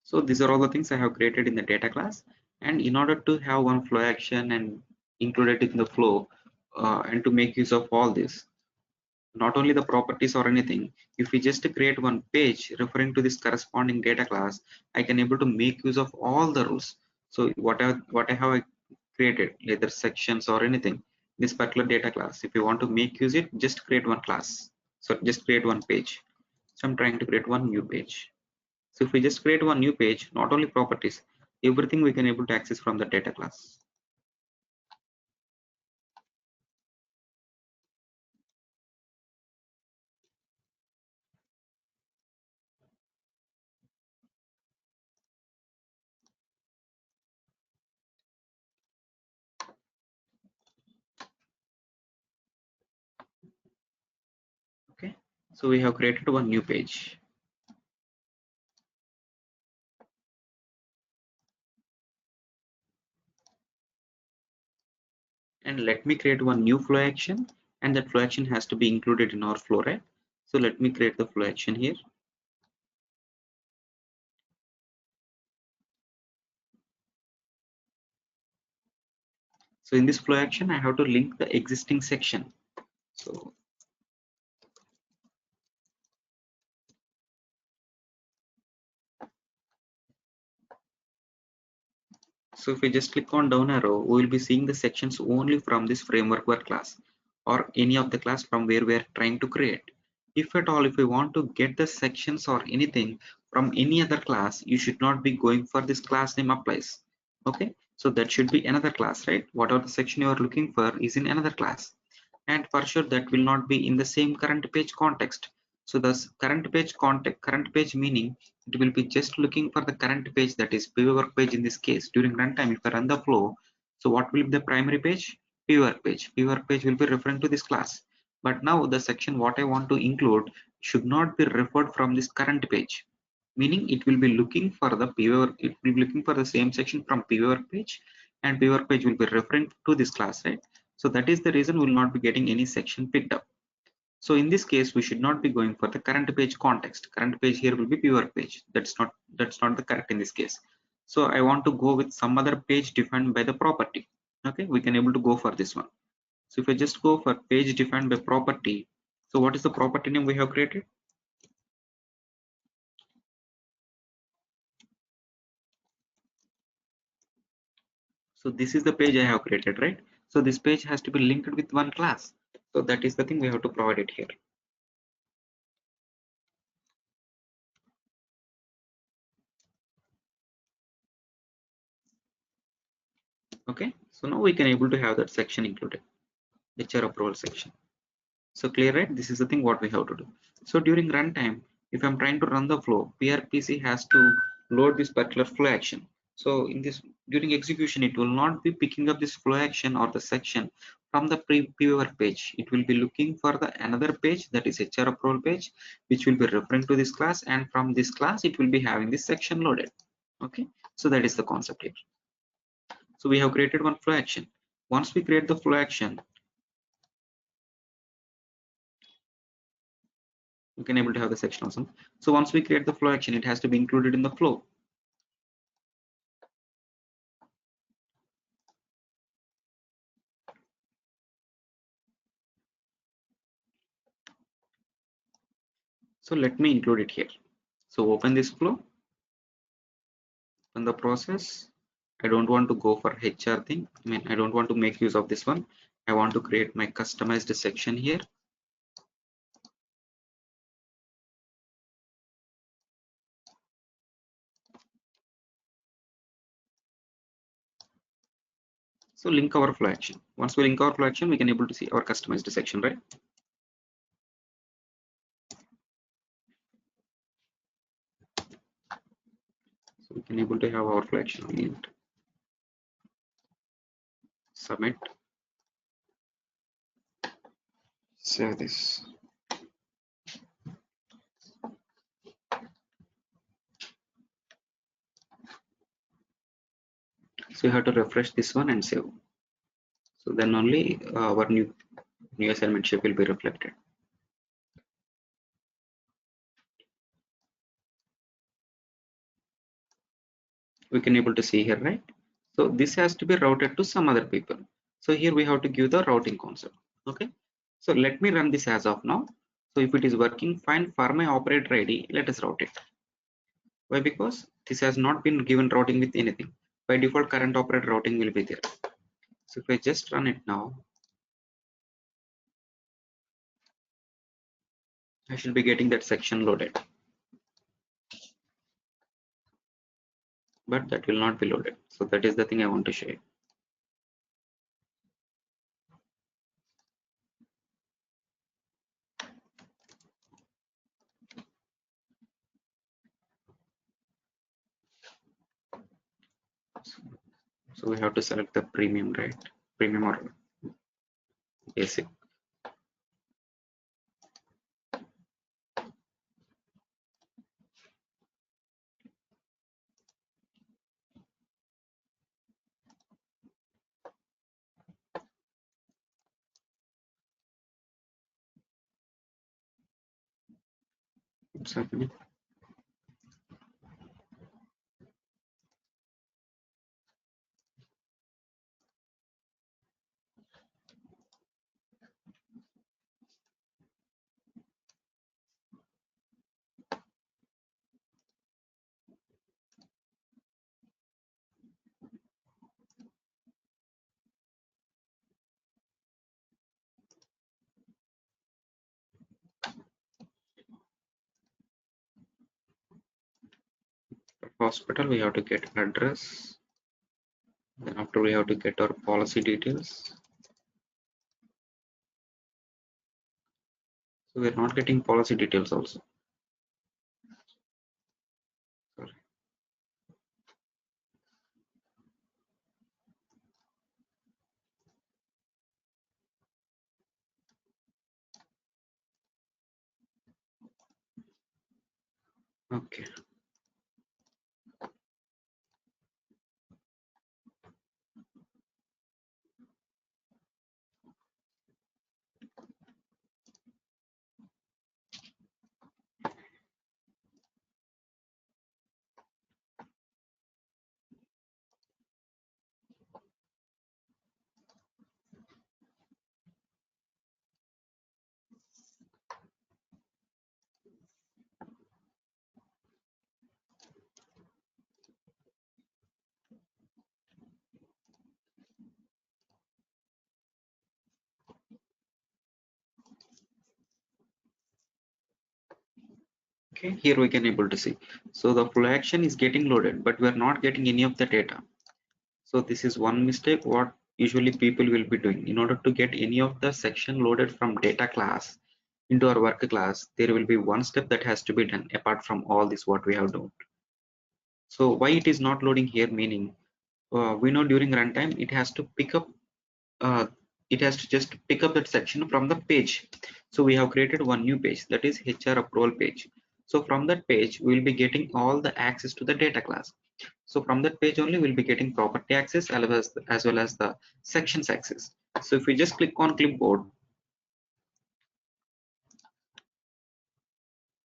So these are all the things I have created in the data class. And in order to have one flow action and include it in the flow, and to make use of all this, not only the properties or anything, if we just create one page referring to this corresponding data class, I can able to make use of all the rules. So what I have created, either sections or anything, this particular data class, if you want to make use it, just create one class. So just create one page. So I'm trying to create one new page. So if we just create one new page, not only properties, everything we can able to access from the data class. Okay. So we have created one new page. And let me create one new flow action, and that flow action has to be included in our flow, right? So let me create the flow action here. So in this flow action, I have to link the existing section. So if we just click on down arrow, we will be seeing the sections only from this framework work class or any of the class from where we are trying to create. If at all, if we want to get the sections or anything from any other class, you should not be going for this class name applies. Okay, so that should be another class, right? Whatever the section you are looking for is in another class, and for sure that will not be in the same current page context. So the current page context, current page meaning it will be just looking for the current page, that is pivot page in this case. During runtime, if I run the flow, so what will be the primary page? Pivot page. Pivot page will be referring to this class. But now the section what I want to include should not be referred from this current page. Meaning it will be looking for the pivot, it will be looking for the same section from pivot page, and pivot page will be referring to this class, right? So that is the reason we will not be getting any section picked up. So in this case, we should not be going for the current page context. Current page here will be pivot page. That's not the correct in this case. So I want to go with some other page defined by the property. Okay, we can able to go for this one. So if I just go for page defined by property, so what is the property name we have created? So this is the page I have created, right? So this page has to be linked with one class. So that is the thing we have to provide it here. Okay, so now we can able to have that section included, HR approval section. So clear, right? This is the thing what we have to do. So during runtime, if I'm trying to run the flow, PRPC has to load this particular flow action. So in this, during execution, it will not be picking up this flow action or the section from the pre-viewer page. It will be looking for the another page, that is HR approval page, which will be referring to this class, and from this class, it will be having this section loaded. Okay, so that is the concept here. So we have created one flow action. Once we create the flow action, you can able to have the section also. So once we create the flow action, it has to be included in the flow. So let me include it here. So open this flow, open the process. I don't want to go for HR thing. I mean, I don't want to make use of this one. I want to create my customized section here. So link our flow action. Once we link our flow action, we can able to see our customized section, right? So we can able to have our flow action linked. Submit. Save this. So you have to refresh this one and save. So then only our new assignment shape will be reflected. We can able to see here, right? So this has to be routed to some other people. So here we have to give the routing concept. Okay. So let me run this as of now. So if it is working fine for my operator ID, let us route it. Why? Because this has not been given routing with anything. By default, current operator routing will be there. So if I just run it now, I should be getting that section loaded, but that will not be loaded. So that is the thing I want to show you. So we have to select the premium, right? Premium or basic. What's happening? Hospital, we have to get address. Then after we have to get our policy details. So we're not getting policy details also. Sorry. Okay. Okay, here we can able to see. So the flow action is getting loaded, but we're not getting any of the data. So this is one mistake what usually people will be doing. In order to get any of the section loaded from data class into our work class, there will be one step that has to be done apart from all this what we have done. So why it is not loading here, meaning we know during runtime it has to pick up it has to just pick up that section from the page. So we have created one new page, that is HR approval page. So from that page we will be getting all the access to the data class. So from that page only we'll be getting property access as well as the sections access. So if we just click on clipboard,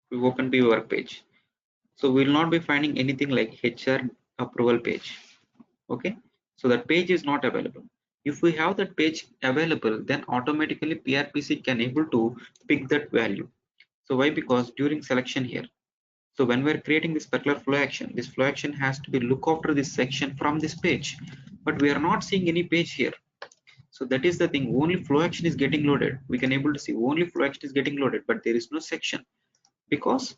we open the work page. So we will not be finding anything like HR approval page. Okay, so that page is not available. If we have that page available, then automatically PRPC can able to pick that value. So why? Because during selection here, so when we're creating this particular flow action, this flow action has to be look after this section from this page, but we are not seeing any page here. So that is the thing, only flow action is getting loaded. We can able to see only flow action is getting loaded, but there is no section, because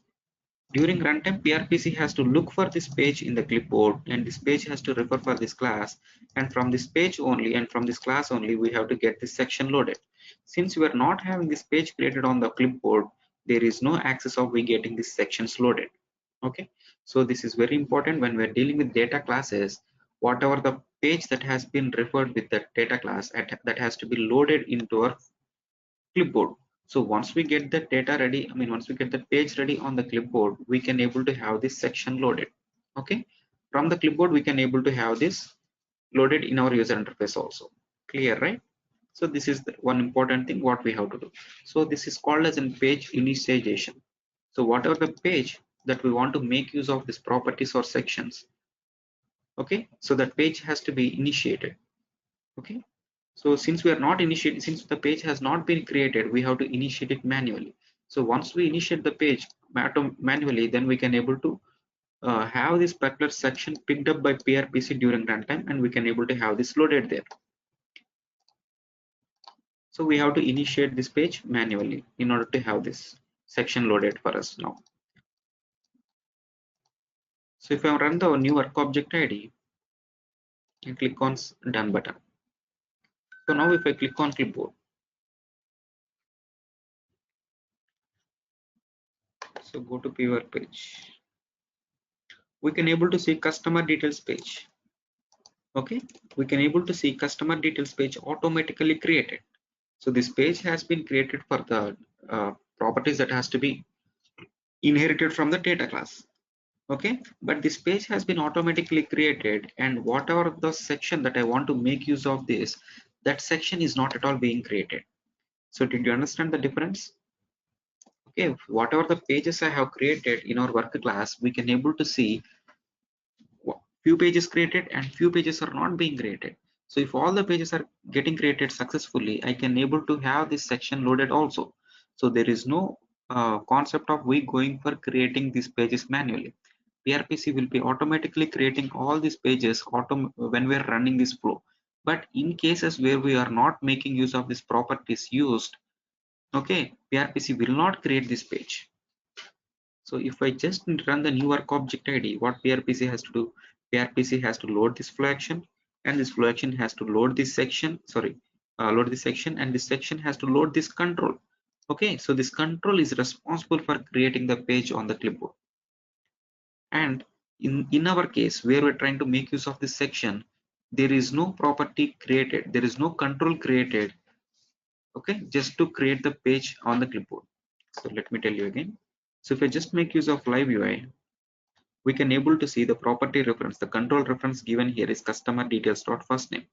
during runtime, PRPC has to look for this page in the clipboard, and this page has to refer for this class, and from this page only and from this class only we have to get this section loaded. Since we are not having this page created on the clipboard, there is no access of we getting these sections loaded. Okay, so this is very important when we're dealing with data classes. Whatever the page that has been referred with the data class that has to be loaded into our clipboard. So once we get the data ready, once we get the page ready on the clipboard, we can able to have this section loaded. Okay, from the clipboard we can able to have this loaded in our user interface also. Clear, right? So this is the one important thing what we have to do. So this is called as a page initialization. So whatever the page that we want to make use of these properties or sections, okay, so that page has to be initiated. Okay, so since we are not initiating, since the page has not been created, we have to initiate it manually. So once we initiate the page manually, then we can able to have this particular section picked up by PRPC during runtime, and we can able to have this loaded there. So we have to initiate this page manually in order to have this section loaded for us now. So if I run the new work object ID and click on done button. So now if I click on clipboard, so go to viewer page, we can able to see customer details page. Okay, we can able to see customer details page automatically created. So this page has been created for the properties that has to be inherited from the data class. Okay, but this page has been automatically created, and whatever the section that I want to make use of this, that section is not at all being created. So did you understand the difference? Okay, whatever the pages I have created in our work class, we can able to see few pages created and few pages are not being created. So if all the pages are getting created successfully, I can able to have this section loaded also. So there is no concept of we going for creating these pages manually. PRPC will be automatically creating all these pages when we are running this flow. But in cases where we are not making use of these properties used, okay, PRPC will not create this page. So if I just run the new work object ID, what PRPC has to do? PRPC has to load this flow action, and this flow action has to load this section. Sorry, load this section, and this section has to load this control. Okay, so this control is responsible for creating the page on the clipboard. And in our case, where we're trying to make use of this section, there is no property created, there is no control created. Okay, just to create the page on the clipboard. So let me tell you again. So if I just make use of live UI, we can able to see the property reference. The control reference given here is customer details dot first name.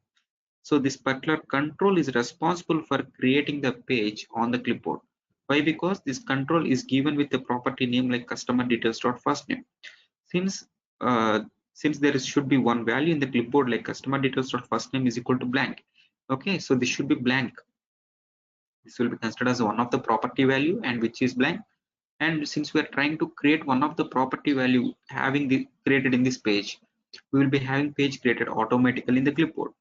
So this particular control is responsible for creating the page on the clipboard. Why? Because this control is given with the property name like customer details dot first name. Since uh, since there should be one value in the clipboard like customer details dot first name is equal to blank. Okay, so this should be blank. This will be considered as one of the property value and which is blank. And since we are trying to create one of the property value having the created in this page, we will be having page created automatically in the clipboard.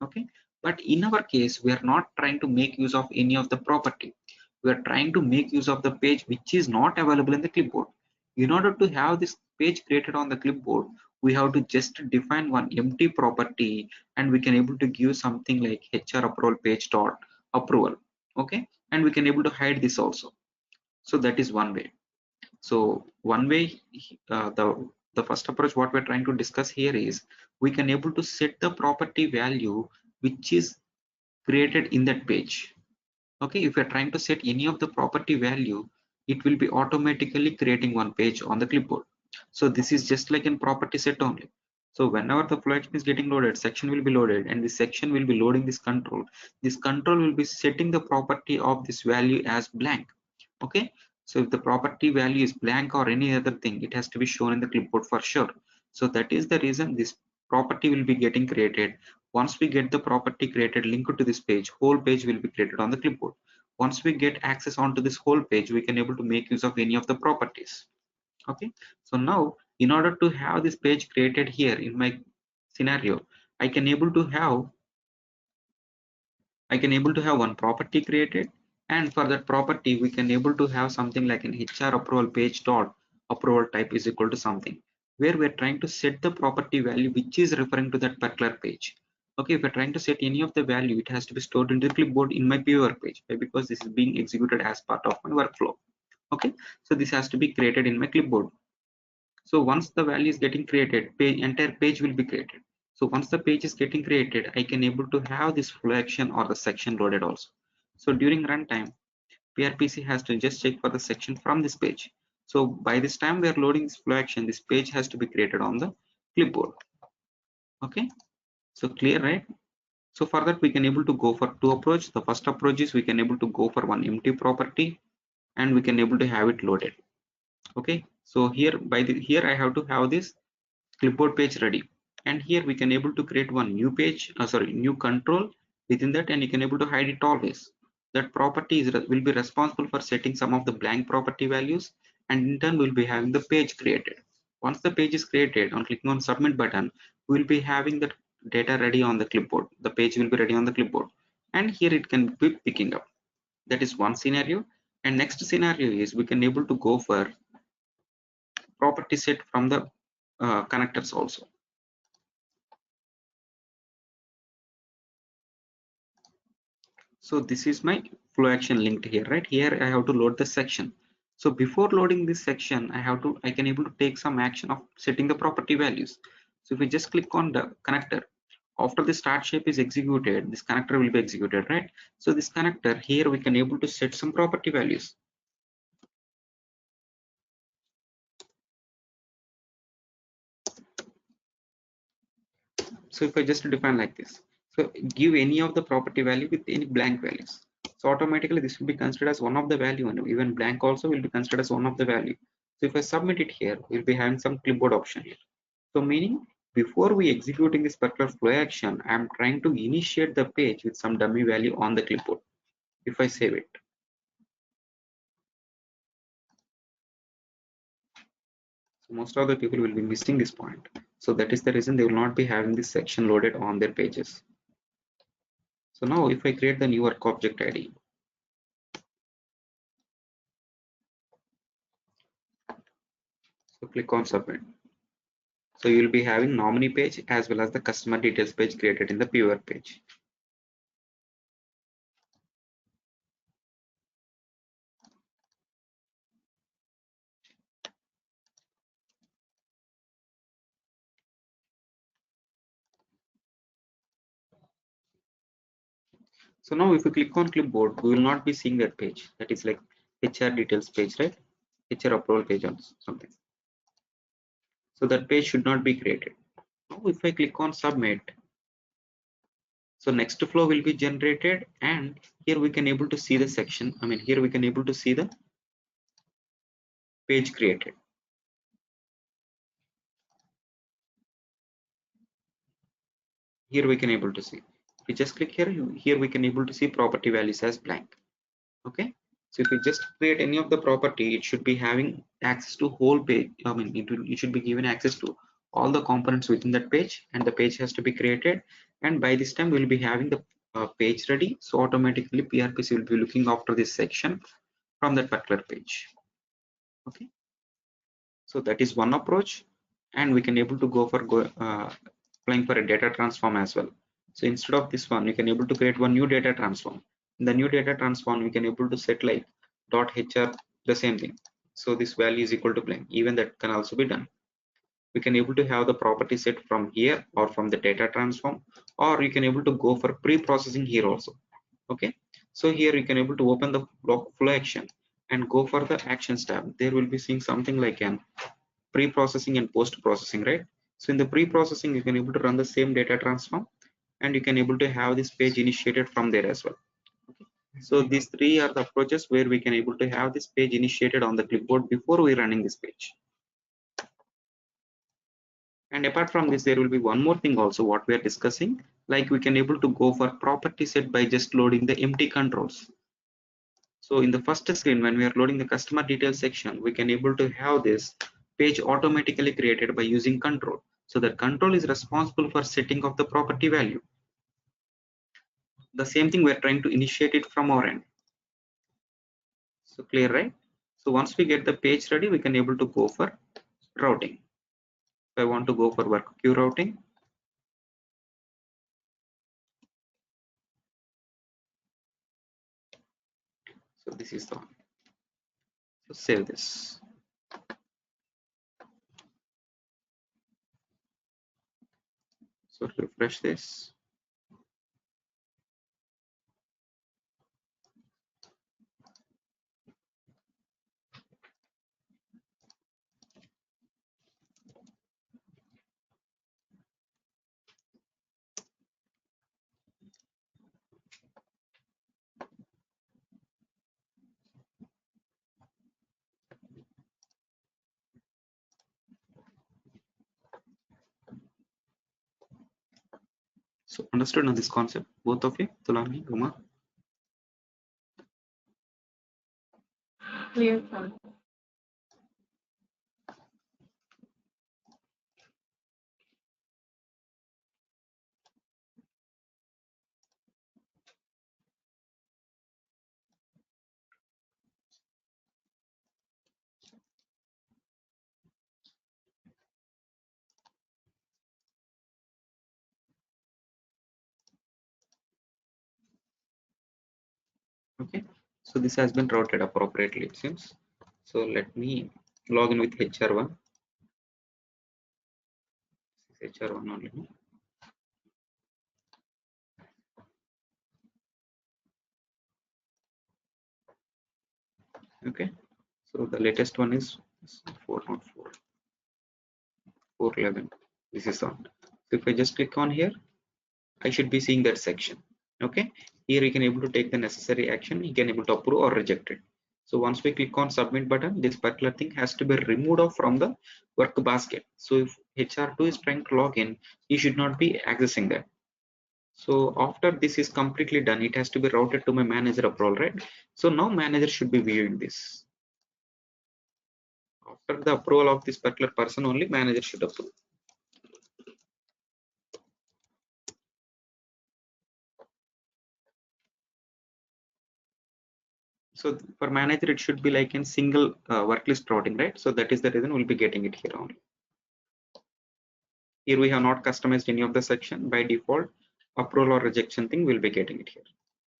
Okay, but in our case we are not trying to make use of any of the property. We are trying to make use of the page which is not available in the clipboard. In order to have this page created on the clipboard, we have to just define one empty property, and we can able to give something like HR approval page dot approval. Okay, and we can able to hide this also. So that is one way. So one way, the first approach what we're trying to discuss here is we can able to set the property value which is created in that page. Okay, if you're trying to set any of the property value, it will be automatically creating one page on the clipboard. So this is just like in property set only. So whenever the flow action is getting loaded, section will be loaded, and this section will be loading this control. This control will be setting the property of this value as blank. Okay, so if the property value is blank or any other thing, it has to be shown in the clipboard for sure. So that is the reason this property will be getting created. Once we get the property created linked to this page, whole page will be created on the clipboard. Once we get access onto this whole page, we can able to make use of any of the properties. Okay, so now in order to have this page created here in my scenario, I can able to have one property created, and for that property we can able to have something like an HR approval page dot approval type is equal to something, where we're trying to set the property value which is referring to that particular page. Okay, if we're trying to set any of the value, it has to be stored in the clipboard in my viewer page. Why? Because this is being executed as part of my workflow. Okay, so this has to be created in my clipboard. So once the value is getting created, entire page will be created. So once the page is getting created, I can able to have this flow action or the section loaded also. So during runtime, PRPC has to just check for the section from this page. So by this time we are loading this flow action, this page has to be created on the clipboard. Okay. So clear, right? So for that we can able to go for two approach. The first approach is we can able to go for one empty property and we can able to have it loaded. Okay, so here here I have to have this clipboard page ready, and here we can able to create one new page, sorry, new control within that, and you can able to hide it always. That property will be responsible for setting some of the blank property values, and in turn we'll be having the page created. Once the page is created, on clicking on submit button, we'll be having the data ready on the clipboard. The page will be ready on the clipboard, and here it can be picking up. That is one scenario. And next scenario is we can able to go for property set from the connectors also. So this is my flow action linked here, right? Here I have to load the section. So before loading this section, I can able to take some action of setting the property values. So if we just click on the connector, after the start shape is executed, this connector will be executed, right? So this connector here we can able to set some property values. So if I just define like this, so give any of the property value with any blank values. So automatically this will be considered as one of the value, and even blank also will be considered as one of the value. So if I submit it here, we'll be having some clipboard option here. So meaning before we executing this particular flow action, I'm trying to initiate the page with some dummy value on the clipboard. If I save it, so most of the people will be missing this point. So that is the reason they will not be having this section loaded on their pages. So now if I create the new work object ID, so click on submit. So you will be having nominee page as well as the customer details page created in the viewer page. So now if you click on clipboard, we will not be seeing that page. That is like HR details page, right? HR approval page or something. So that page should not be created. Now if I click on submit, so next flow will be generated, and here we can able to see the section. I mean, here we can able to see the page created. Here we can able to see. If we just click here, here we can able to see property values as blank. Okay, so if we just create any of the property, it should be having access to whole page. I mean, it should be given access to all the components within that page, and the page has to be created, and by this time we'll be having the page ready. So automatically PRPC will be looking after this section from that particular page. Okay, so that is one approach, and we can able to go for applying for a data transform as well. So instead of this one, you can able to create one new data transform. In the new data transform, we can able to set like dot hr, the same thing. So this value is equal to blank. Even that can also be done. We can able to have the property set from here or from the data transform, or you can able to go for pre-processing here also. Okay, so here you can able to open the flow action and go for the actions tab. There will be seeing something like an pre-processing and post-processing, right? So in the pre-processing, you can able to run the same data transform, and you can able to have this page initiated from there as well. Okay. So these three are the approaches where we can able to have this page initiated on the clipboard before we running this page. And apart from this, there will be one more thing also what we are discussing, like we can able to go for property set by just loading the empty controls. So in the first screen, when we are loading the customer details section, we can able to have this page automatically created by using control. So the control is responsible for setting of the property value. The same thing we're trying to initiate it from our end. So clear, right? So once we get the page ready, we can able to go for routing. If I want to go for work queue routing, so this is the one. So save this. So refresh this. So understood on this concept, both of you, Tulani, Uma? Clear, sir. Okay, so this has been routed appropriately, it seems. So let me log in with HR1. This is HR1 only. No? Okay, so the latest one is 404, 411. This is on. So if I just click on here, I should be seeing that section. Okay, here you can able to take the necessary action. You can able to approve or reject it. So once we click on submit button, this particular thing has to be removed off from the work basket. So if HR2 is trying to log in, he should not be accessing that. So after this is completely done, it has to be routed to my manager approval, right? So now manager should be viewing this. After the approval of this particular person, only manager should approve. So for manager, it should be like in single work list routing, right? So that is the reason we'll be getting it here only. Here we have not customized any of the section. By default, approval or rejection thing will be getting it here.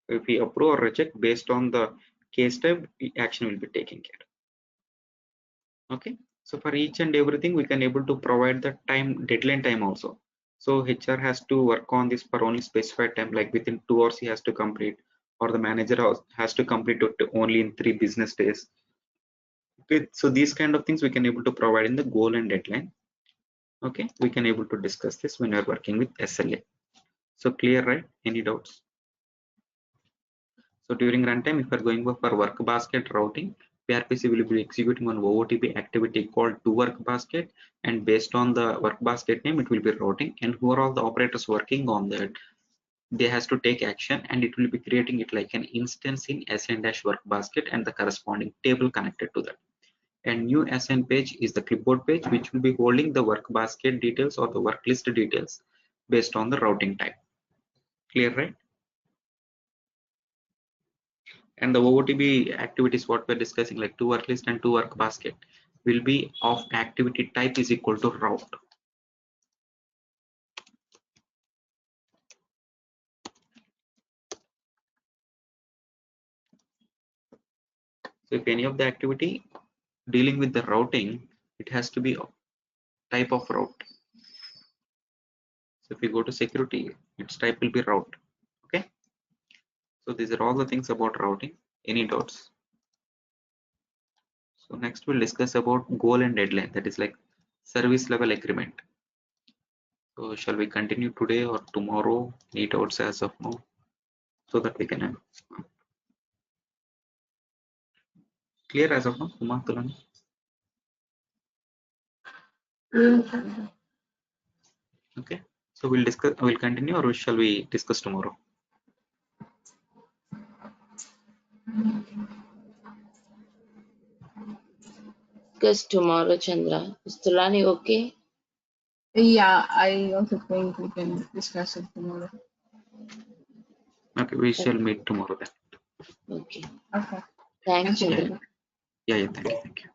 If we approve or reject based on the case type, action will be taken care. Okay. So for each and everything, we can able to provide the time deadline time also. So HR has to work on this for only specified time, like within 2 hours he has to complete, or the manager has to complete it only in 3 business days. Okay. So these kind of things we can able to provide in the goal and deadline. Okay. We can able to discuss this when we are working with SLA. So clear, right? Any doubts? So during runtime, if we are going for work basket routing, PRPC will be executing on OOTP activity called to work basket, and based on the work basket name, it will be routing. And who are all the operators working on that? They has to take action, and it will be creating it like an instance in SN-work basket and the corresponding table connected to that. And new SN page is the clipboard page, which will be holding the work basket details or the work list details based on the routing type. Clear, right? And the OOTB activities what we're discussing, like to work list and to work basket, will be of activity type is equal to route. So if any of the activity dealing with the routing, it has to be type of route. So if we go to security, its type will be route. Okay. So these are all the things about routing. Any doubts? So next we'll discuss about goal and deadline, that is like service level agreement. So shall we continue today or tomorrow? Any doubts as of now, so that we can clear as of now, Uma, Tulani? Okay, so we'll discuss, we'll continue, or shall we discuss tomorrow? Discuss tomorrow, Chandra. Is Tulani okay? Yeah, I also think we can discuss it tomorrow. Okay, we shall meet tomorrow then. Okay. Okay. Thanks, Thank you. Chandra. Yeah, thank you.